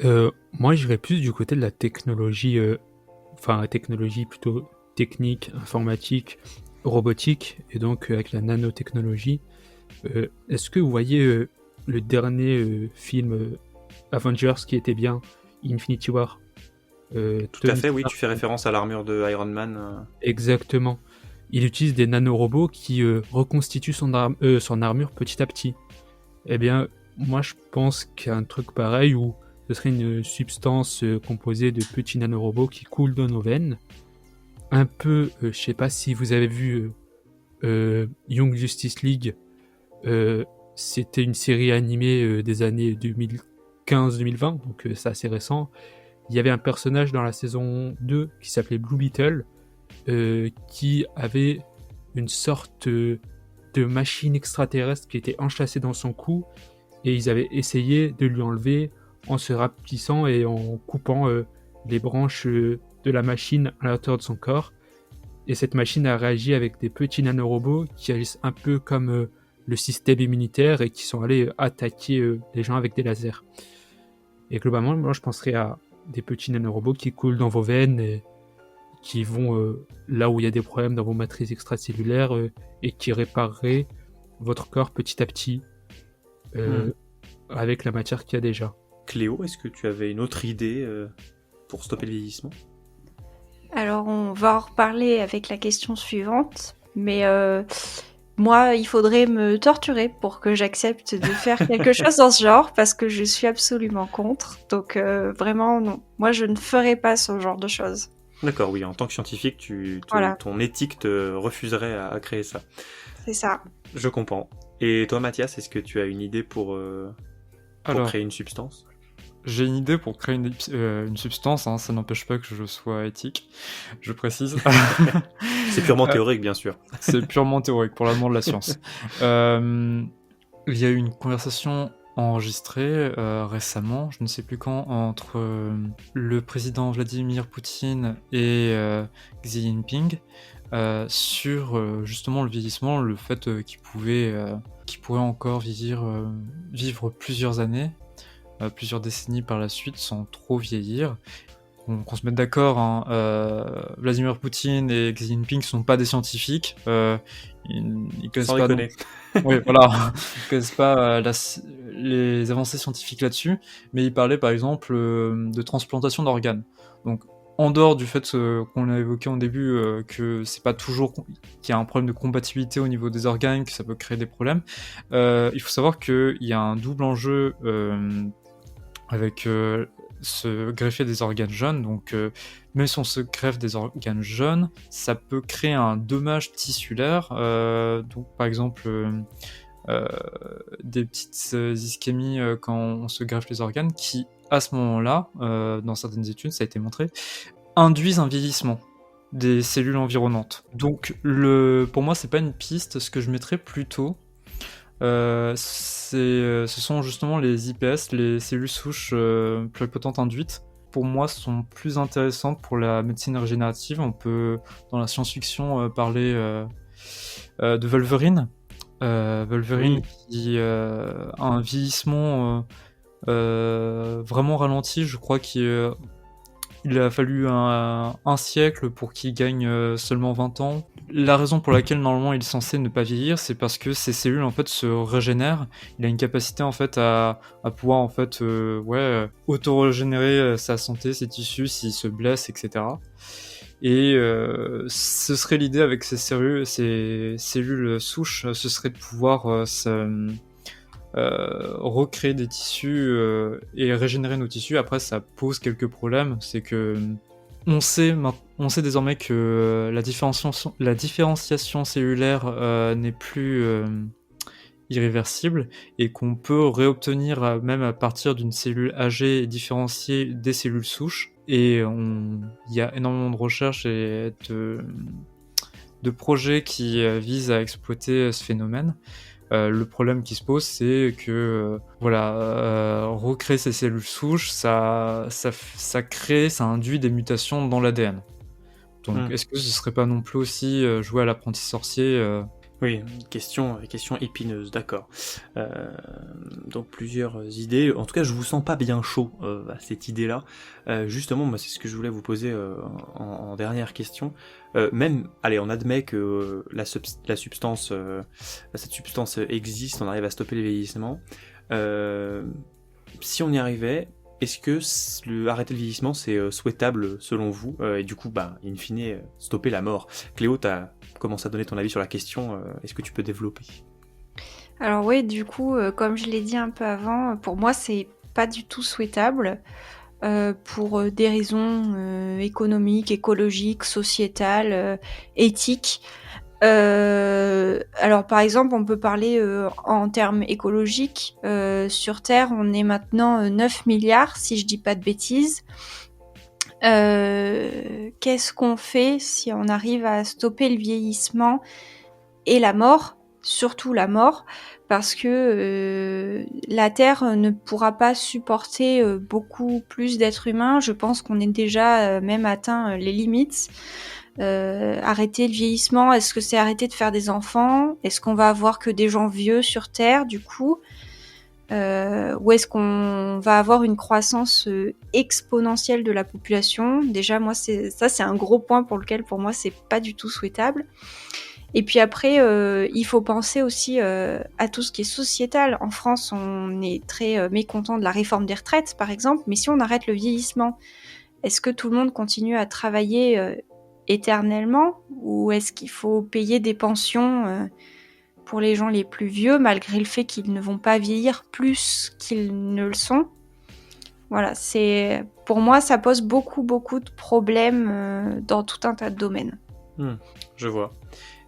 Moi, j'irais plus du côté de la technologie, technologie plutôt technique, informatique, robotique, et donc avec la nanotechnologie. Est-ce que vous voyez le dernier film Avengers qui était bien, Infinity War? Tout à fait, oui, tu fais référence à l'armure de Iron Man. Exactement. Il utilise des nanorobots qui reconstituent son armure petit à petit. Eh bien, moi je pense qu'un truc pareil où ce serait une substance composée de petits nanorobots qui coulent dans nos veines. Un peu, je sais pas si vous avez vu Young Justice League. C'était une série animée des années 2015-2020, donc c'est assez récent. Il y avait un personnage dans la saison 2 qui s'appelait Blue Beetle, qui avait une sorte de machine extraterrestre qui était enchâssée dans son cou et ils avaient essayé de lui enlever en se rapetissant et en coupant les branches de la machine à l'intérieur de son corps. Et cette machine a réagi avec des petits nanorobots qui agissent un peu comme le système immunitaire et qui sont allés attaquer les gens avec des lasers. Et globalement, moi je penserais à des petits nanorobots qui coulent dans vos veines et qui vont là où il y a des problèmes dans vos matrices extracellulaires et qui répareraient votre corps petit à petit avec la matière qu'il y a déjà. Cléo, est-ce que tu avais une autre idée pour stopper le vieillissement ? Alors, on va en reparler avec la question suivante, mais moi, il faudrait me torturer pour que j'accepte de faire quelque chose dans ce genre, parce que je suis absolument contre. Donc, vraiment, non. Moi, je ne ferai pas ce genre de choses. D'accord, oui, en tant que scientifique, Voilà. ton éthique te refuserait à créer ça. C'est ça. Je comprends. Et toi, Mathias, est-ce que tu as une idée pour Alors, créer une substance ? j'ai une idée pour créer une substance, hein, ça n'empêche pas que je sois éthique, je précise. C'est purement théorique, bien sûr. C'est purement théorique, pour l'amour de la science. Il y a eu une conversation enregistrée récemment, je ne sais plus quand, entre le président Vladimir Poutine et Xi Jinping sur justement le vieillissement, le fait qu'il pourrait encore vivre plusieurs années, plusieurs décennies par la suite sans trop vieillir. Qu'on se mette d'accord, hein, Vladimir Poutine et Xi Jinping ne sont pas des scientifiques, ils connaissent Sans pas. déconner. Oui, voilà, ils connaissent pas les avancées scientifiques là-dessus, mais ils parlaient par exemple de transplantation d'organes. Donc, en dehors du fait qu'on a évoqué en début, que c'est pas toujours qu'il y a un problème de compatibilité au niveau des organes, que ça peut créer des problèmes, il faut savoir qu'il y a un double enjeu avec se greffer des organes jeunes. Donc même si on se greffe des organes jeunes, ça peut créer un dommage tissulaire, donc par exemple des petites ischémies quand on se greffe les organes qui, à ce moment-là, dans certaines études, ça a été montré, induisent un vieillissement des cellules environnantes. Donc pour moi, c'est pas une piste. Ce que je mettrais plutôt, ce sont justement les IPS, les cellules souches pluripotentes induites. Pour moi, sont plus intéressantes pour la médecine régénérative. On peut, dans la science-fiction, parler de Wolverine. Wolverine qui a un vieillissement vraiment ralenti. Je crois qu'il a fallu un siècle pour qu'il gagne seulement 20 ans. La raison pour laquelle normalement il est censé ne pas vieillir, c'est parce que ses cellules en fait se régénèrent. Il a une capacité en fait à pouvoir en fait auto-régénérer sa santé, ses tissus s'il se blesse, etc. Et ce serait l'idée avec ces cellules souches, ce serait de pouvoir recréer des tissus et régénérer nos tissus. Après, ça pose quelques problèmes. C'est que on sait désormais que la différenciation cellulaire n'est plus irréversible et qu'on peut réobtenir même à partir d'une cellule âgée et différencier des cellules souches. Et il y a énormément de recherches et de projets qui visent à exploiter ce phénomène. Le problème qui se pose, c'est que recréer ces cellules souches, ça induit des mutations dans l'ADN. Donc, est-ce que ce serait pas non plus aussi jouer à l'apprenti sorcier Oui, question épineuse, d'accord. Donc plusieurs idées. En tout cas, je vous sens pas bien chaud à cette idée-là. Justement, moi, c'est ce que je voulais vous poser en dernière question. Allez, on admet que cette substance existe, on arrive à stopper le vieillissement. Si on y arrivait, est-ce que arrêter le vieillissement, c'est souhaitable selon vous et du coup, in fine, stopper la mort? Cléo, t'as commencé à donner ton avis sur la question. Est-ce que tu peux développer? Alors oui, du coup, comme je l'ai dit un peu avant, pour moi, c'est pas du tout souhaitable pour des raisons économiques, écologiques, sociétales, éthiques. Alors par exemple, on peut parler en termes écologiques. Sur Terre, on est maintenant 9 milliards, si je dis pas de bêtises. Qu'est-ce qu'on fait si on arrive à stopper le vieillissement et la mort surtout la mort, parce que la Terre ne pourra pas supporter beaucoup plus d'êtres humains. Je pense qu'on est déjà même atteint les limites. Arrêter le vieillissement, est-ce que c'est arrêter de faire des enfants? Est-ce qu'on va avoir que des gens vieux sur Terre, du coup? Ou est-ce qu'on va avoir une croissance exponentielle de la population? Déjà, moi, c'est un gros point pour lequel, pour moi, c'est pas du tout souhaitable. Et puis après, il faut penser aussi à tout ce qui est sociétal. En France, on est très mécontent de la réforme des retraites, par exemple, mais si on arrête le vieillissement, est-ce que tout le monde continue à travailler éternellement, ou est-ce qu'il faut payer des pensions pour les gens les plus vieux, malgré le fait qu'ils ne vont pas vieillir plus qu'ils ne le sont? Voilà, pour moi, ça pose beaucoup de problèmes dans tout un tas de domaines. Je vois.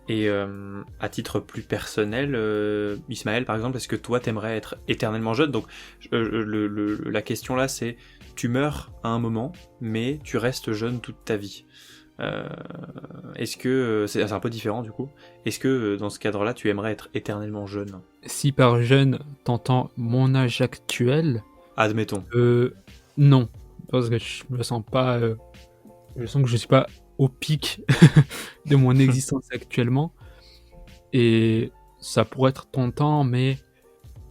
Et à titre plus personnel, Ismaël, par exemple, est-ce que toi, t'aimerais être éternellement jeune? Donc, la question là, c'est, tu meurs à un moment, mais tu restes jeune toute ta vie. Est-ce que c'est un peu différent du coup? Est-ce que dans ce cadre-là, tu aimerais être éternellement jeune? Si par jeune, t'entends mon âge actuel, Admettons. non, parce que je me sens pas, je sens que je suis pas au pic de mon existence actuellement, et ça pourrait être tentant, mais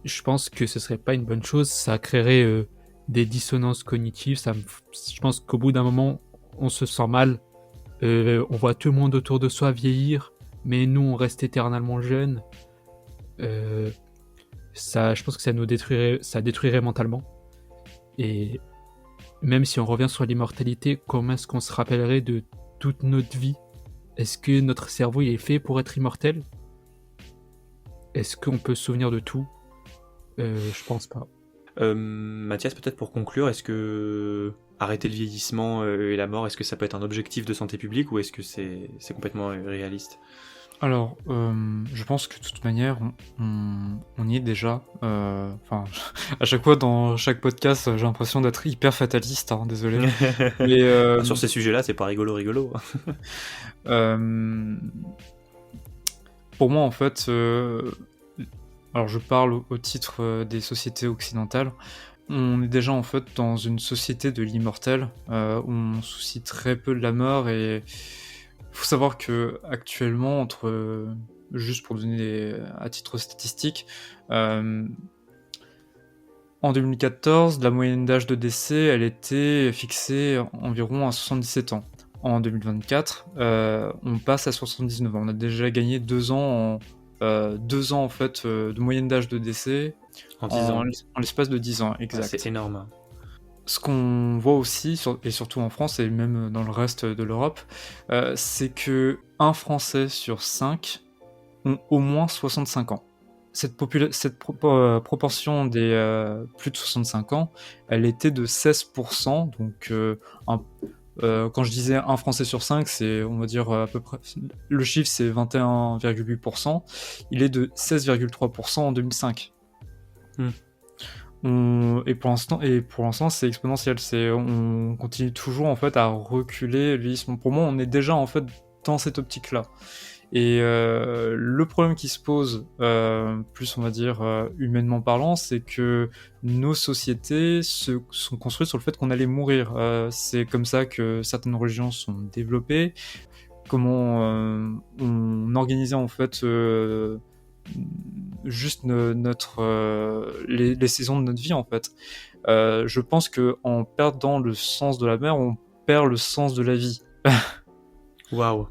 je pense que ce serait pas une bonne chose. Ça créerait des dissonances cognitives. Je pense qu'au bout d'un moment, on se sent mal. On voit tout le monde autour de soi vieillir, mais nous, on reste éternellement jeunes. Je pense que ça détruirait mentalement. Et même si on revient sur l'immortalité, comment est-ce qu'on se rappellerait de toute notre vie? Est-ce que notre cerveau il est fait pour être immortel? Est-ce qu'on peut se souvenir de tout? Je pense pas. Mathias, peut-être pour conclure, est-ce que arrêter le vieillissement et la mort, est-ce que ça peut être un objectif de santé publique, ou est-ce que c'est complètement irréaliste? Alors, je pense que de toute manière, on y est déjà. Enfin, à chaque fois dans chaque podcast, j'ai l'impression d'être hyper fataliste, hein, désolé. Mais Sur ces sujets-là, c'est pas rigolo. Pour moi, en fait, alors je parle au titre des sociétés occidentales. On est déjà en fait dans une société de l'immortel où on soucie très peu de la mort, et faut savoir que actuellement, juste pour donner à titre statistique, en 2014, la moyenne d'âge de décès, elle était fixée environ à 77 ans. En 2024, on passe à 79 ans. On a déjà gagné 2 ans en fait de moyenne d'âge de décès en 10 ans. En l'espace de 10 ans, exact. C'est énorme. Ce qu'on voit aussi, et surtout en France et même dans le reste de l'Europe, c'est que un Français sur 5 ont au moins 65 ans. Cette proportion des plus de 65 ans, elle était de 16%, donc quand je disais un Français sur 5, c'est, on va dire, à peu près, le chiffre c'est 21,8%, il est de 16,3% en 2005. Et pour l'instant, c'est exponentiel. On continue toujours en fait à reculer le vieillissement. Pour moi, on est déjà en fait dans cette optique-là. Et le problème qui se pose, plus on va dire humainement parlant, c'est que nos sociétés sont construites sur le fait qu'on allait mourir. C'est comme ça que certaines religions sont développées. Comment on organisait en fait juste les saisons de notre vie en fait. Je pense que en perdant le sens de la mer, on perd le sens de la vie. Waouh.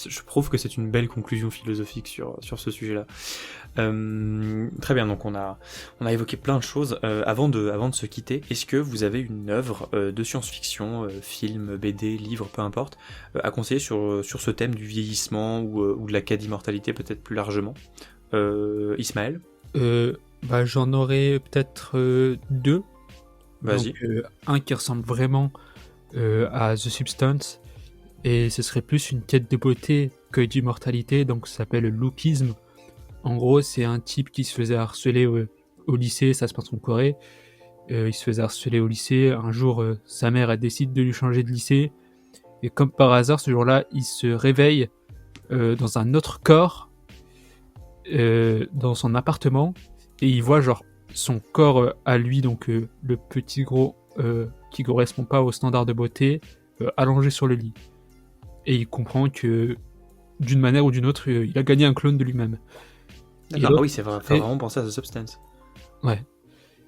Je trouve que c'est une belle conclusion philosophique sur ce sujet-là. Très bien, donc on a évoqué plein de choses. Avant de se quitter, est-ce que vous avez une œuvre de science-fiction, film, BD, livre, peu importe, à conseiller sur ce thème du vieillissement ou de la quête d'immortalité peut-être plus largement? Ismaël? J'en aurais peut-être 2. Vas-y. Donc, un qui ressemble vraiment à The Substance, et ce serait plus une quête de beauté que d'immortalité, donc ça s'appelle Loopism. En gros, c'est un type qui se faisait harceler au lycée, ça se passe en Corée. Il se faisait harceler au lycée, un jour sa mère elle décide de lui changer de lycée, et comme par hasard ce jour-là, il se réveille dans un autre corps, dans son appartement et il voit genre son corps à lui, donc le petit gros qui correspond pas au standard de beauté, allongé sur le lit. Et il comprend que d'une manière ou d'une autre, il a gagné un clone de lui-même. D'accord, oui, c'est vrai, faut vraiment penser à The Substance. Ouais.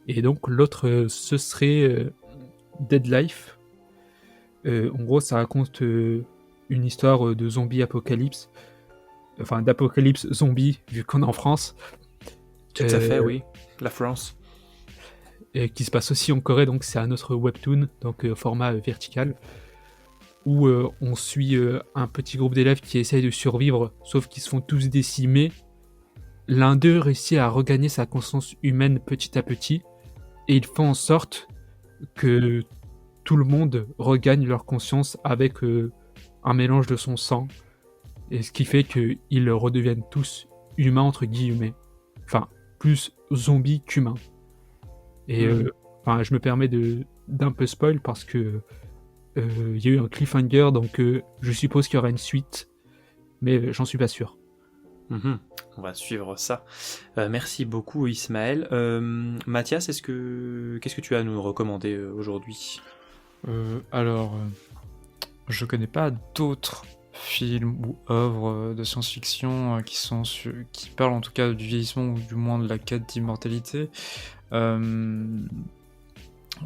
Et donc l'autre, ce serait Dead Life. En gros, ça raconte une histoire de zombie apocalypse. Enfin, d'apocalypse zombie, vu qu'on est en France. Tout à fait, oui. La France. Qui se passe aussi en Corée, donc c'est un autre webtoon, donc format vertical, où on suit un petit groupe d'élèves qui essayent de survivre, sauf qu'ils se font tous décimer. L'un d'eux réussit à regagner sa conscience humaine petit à petit, et ils font en sorte que tout le monde regagne leur conscience avec un mélange de son sang, et ce qui fait qu'ils redeviennent tous humains entre guillemets, enfin plus zombies qu'humains. Et je me permets d'un peu spoil parce que il y a eu un cliffhanger, donc je suppose qu'il y aura une suite, mais j'en suis pas sûr. On va suivre ça. Merci beaucoup Ismaël. Mathias, qu'est-ce que tu as à nous recommander aujourd'hui? Alors, je connais pas d'autres films ou œuvres de science-fiction qui parlent en tout cas du vieillissement ou du moins de la quête d'immortalité.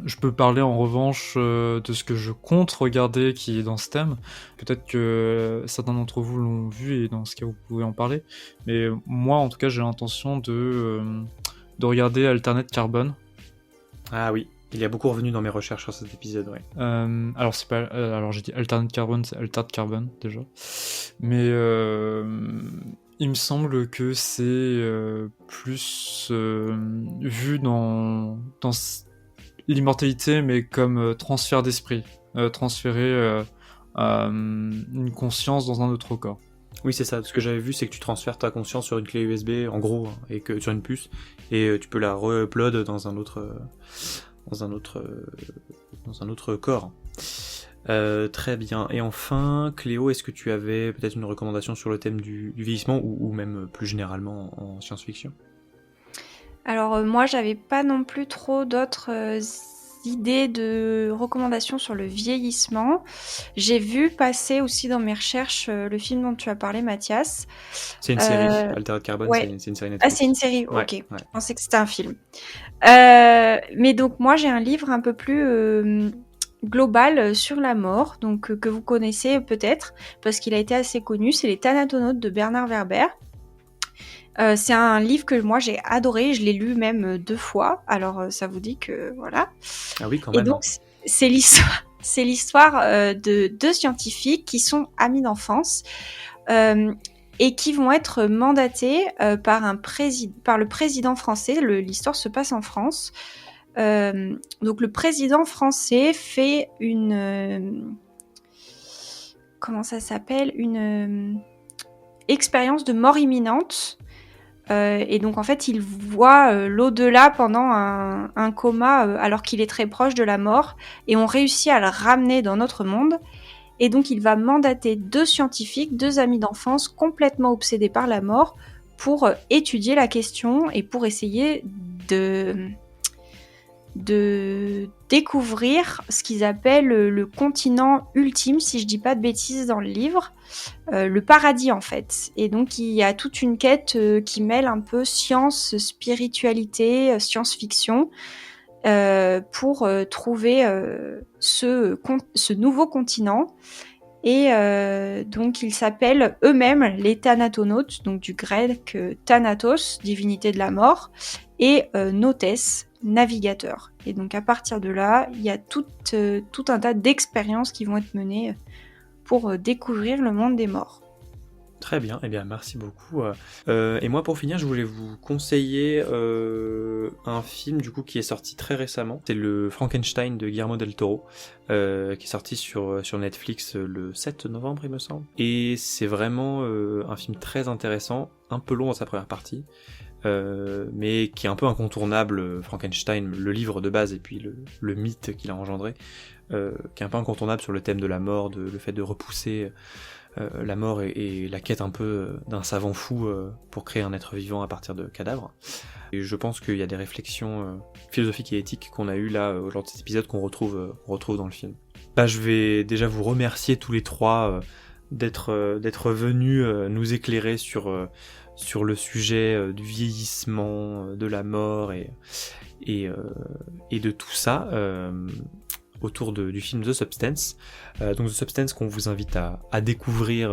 Je peux parler en revanche de ce que je compte regarder qui est dans ce thème. Peut-être que certains d'entre vous l'ont vu et dans ce cas vous pouvez en parler. Mais moi en tout cas j'ai l'intention de regarder Altered Carbon. Ah oui, il est beaucoup revenu dans mes recherches sur cet épisode, ouais. Alors c'est pas, alors j'ai dit Altered Carbon, c'est Altered Carbon déjà. Mais il me semble que c'est plus vu dans l'immortalité, mais comme transfert d'esprit, transférer une conscience dans un autre corps. Oui, c'est ça. Ce que j'avais vu, c'est que tu transfères ta conscience sur une clé USB, en gros, et que sur une puce, et tu peux la re-upload dans un autre corps. Très bien. Et enfin, Cléo, est-ce que tu avais peut-être une recommandation sur le thème du vieillissement ou même plus généralement en science-fiction? Alors moi j'avais pas non plus trop d'autres idées de recommandations sur le vieillissement. J'ai vu passer aussi dans mes recherches le film dont tu as parlé, Mathias. C'est une série, Altered Carbon, ouais. c'est une série Netflix. Ah, c'est une série, ouais, ok. Ouais. Je pensais que c'était un film. Mais donc moi j'ai un livre un peu plus global sur la mort, donc que vous connaissez peut-être, parce qu'il a été assez connu, c'est Les Thanatonautes de Bernard Werber. C'est un livre que moi j'ai adoré, je l'ai lu même 2 fois, alors ça vous dit que voilà. Ah oui, quand même. Et donc c'est l'histoire de 2 scientifiques qui sont amis d'enfance et qui vont être mandatés par le président français. L'histoire se passe en France. Donc le président français fait une comment ça s'appelle, une expérience de mort imminente. Et donc en fait il voit l'au-delà pendant un coma alors qu'il est très proche de la mort, et on réussit à le ramener dans notre monde. Et donc il va mandater 2 scientifiques, 2 amis d'enfance complètement obsédés par la mort, pour étudier la question et pour essayer de découvrir ce qu'ils appellent le continent ultime, si je dis pas de bêtises dans le livre, le paradis en fait. Et donc il y a toute une quête qui mêle un peu science, spiritualité, science-fiction, pour trouver ce nouveau continent. Et donc ils s'appellent eux-mêmes les Thanatonautes, donc du grec Thanatos, divinité de la mort, et Nautes, navigateur. Et donc à partir de là, il y a tout un tas d'expériences qui vont être menées pour découvrir le monde des morts. Très bien, eh bien merci beaucoup. Et moi pour finir, je voulais vous conseiller un film du coup qui est sorti très récemment. C'est le Frankenstein de Guillermo del Toro, qui est sorti sur Netflix le 7 novembre il me semble. Et c'est vraiment un film très intéressant, un peu long dans sa première partie, mais qui est un peu incontournable. Frankenstein, le livre de base et puis le mythe qu'il a engendré, qui est un peu incontournable sur le thème de la mort, le fait de repousser la mort et la quête un peu d'un savant fou pour créer un être vivant à partir de cadavres. Et je pense qu'il y a des réflexions philosophiques et éthiques qu'on a eues là lors de cet épisode qu'on retrouve dans le film. Je vais déjà vous remercier tous les trois d'être venus nous éclairer sur le sujet du vieillissement, de la mort et de tout ça autour du film The Substance. Donc The Substance qu'on vous invite à découvrir.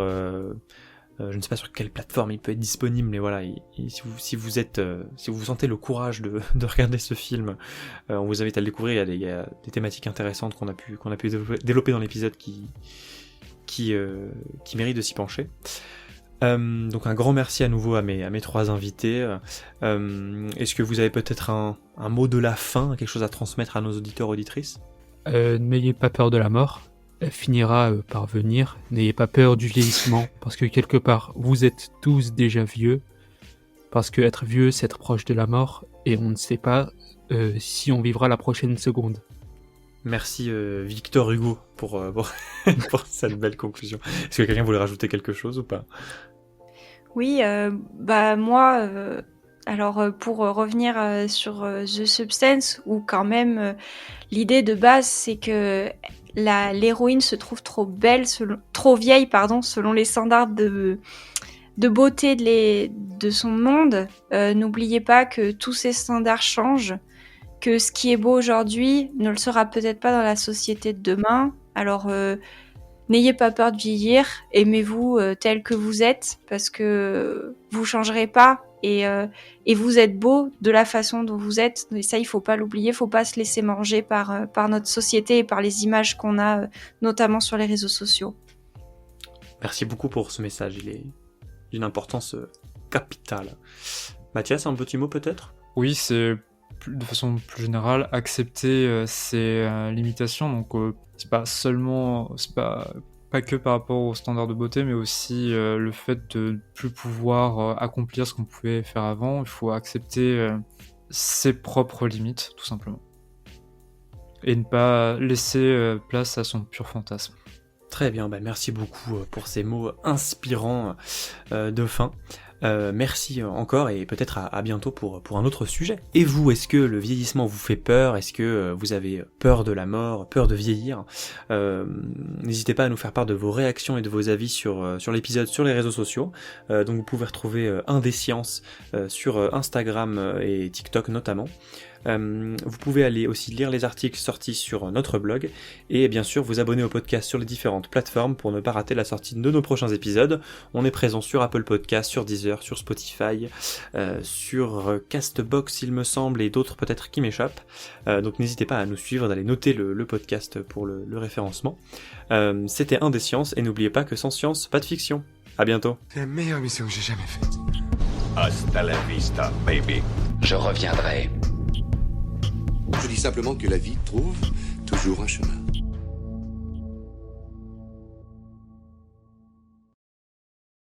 Je ne sais pas sur quelle plateforme il peut être disponible, mais voilà, si vous sentez le courage de regarder ce film, on vous invite à le découvrir. Il y a des thématiques intéressantes qu'on a pu développer dans l'épisode qui méritent de s'y pencher. Donc un grand merci à nouveau à mes trois invités. Est-ce que vous avez peut-être un mot de la fin, quelque chose à transmettre à nos auditeurs, auditrices ? N'ayez pas peur de la mort. Elle finira par venir. N'ayez pas peur du vieillissement, parce que quelque part, vous êtes tous déjà vieux. Parce que être vieux, c'est être proche de la mort, et on ne sait pas si on vivra la prochaine seconde. Merci Victor Hugo pour cette belle conclusion. Est-ce que quelqu'un voulait rajouter quelque chose ou pas ? Oui, moi... Alors pour revenir sur The Substance, où quand même l'idée de base c'est que l'héroïne se trouve trop vieille selon les standards de beauté de son monde. N'oubliez pas que tous ces standards changent, que ce qui est beau aujourd'hui ne le sera peut-être pas dans la société de demain. Alors n'ayez pas peur de vieillir, aimez-vous tel que vous êtes, parce que vous changerez pas. Et vous êtes beau de la façon dont vous êtes, et ça il faut pas l'oublier, faut pas se laisser manger par notre société et par les images qu'on a notamment sur les réseaux sociaux. Merci beaucoup pour ce message, il est d'une importance capitale. Mathias, un petit mot peut-être ? Oui, c'est de façon plus générale accepter ses limitations, donc c'est pas que par rapport aux standards de beauté, mais aussi le fait de ne plus pouvoir accomplir ce qu'on pouvait faire avant. Il faut accepter ses propres limites, tout simplement. Et ne pas laisser place à son pur fantasme. Très bien, merci beaucoup pour ces mots inspirants de fin. Merci encore et peut-être à bientôt pour un autre sujet. Et vous, est-ce que le vieillissement vous fait peur ? Est-ce que vous avez peur de la mort, peur de vieillir ? N'hésitez pas à nous faire part de vos réactions et de vos avis sur l'épisode sur les réseaux sociaux. Donc vous pouvez retrouver Indescience sur Instagram et TikTok notamment. Vous pouvez aller aussi lire les articles sortis sur notre blog et bien sûr vous abonner au podcast sur les différentes plateformes pour ne pas rater la sortie de nos prochains épisodes. On est présent sur Apple Podcasts, sur Deezer, sur Spotify, sur Castbox il me semble et d'autres peut-être qui m'échappent. Donc n'hésitez pas à nous suivre, d'aller noter le podcast pour le référencement. C'était Indescience et n'oubliez pas que sans science, pas de fiction. À bientôt. C'est la meilleure mission que j'ai jamais faite. Hasta la vista, baby. Je reviendrai. Je dis simplement que la vie trouve toujours un chemin.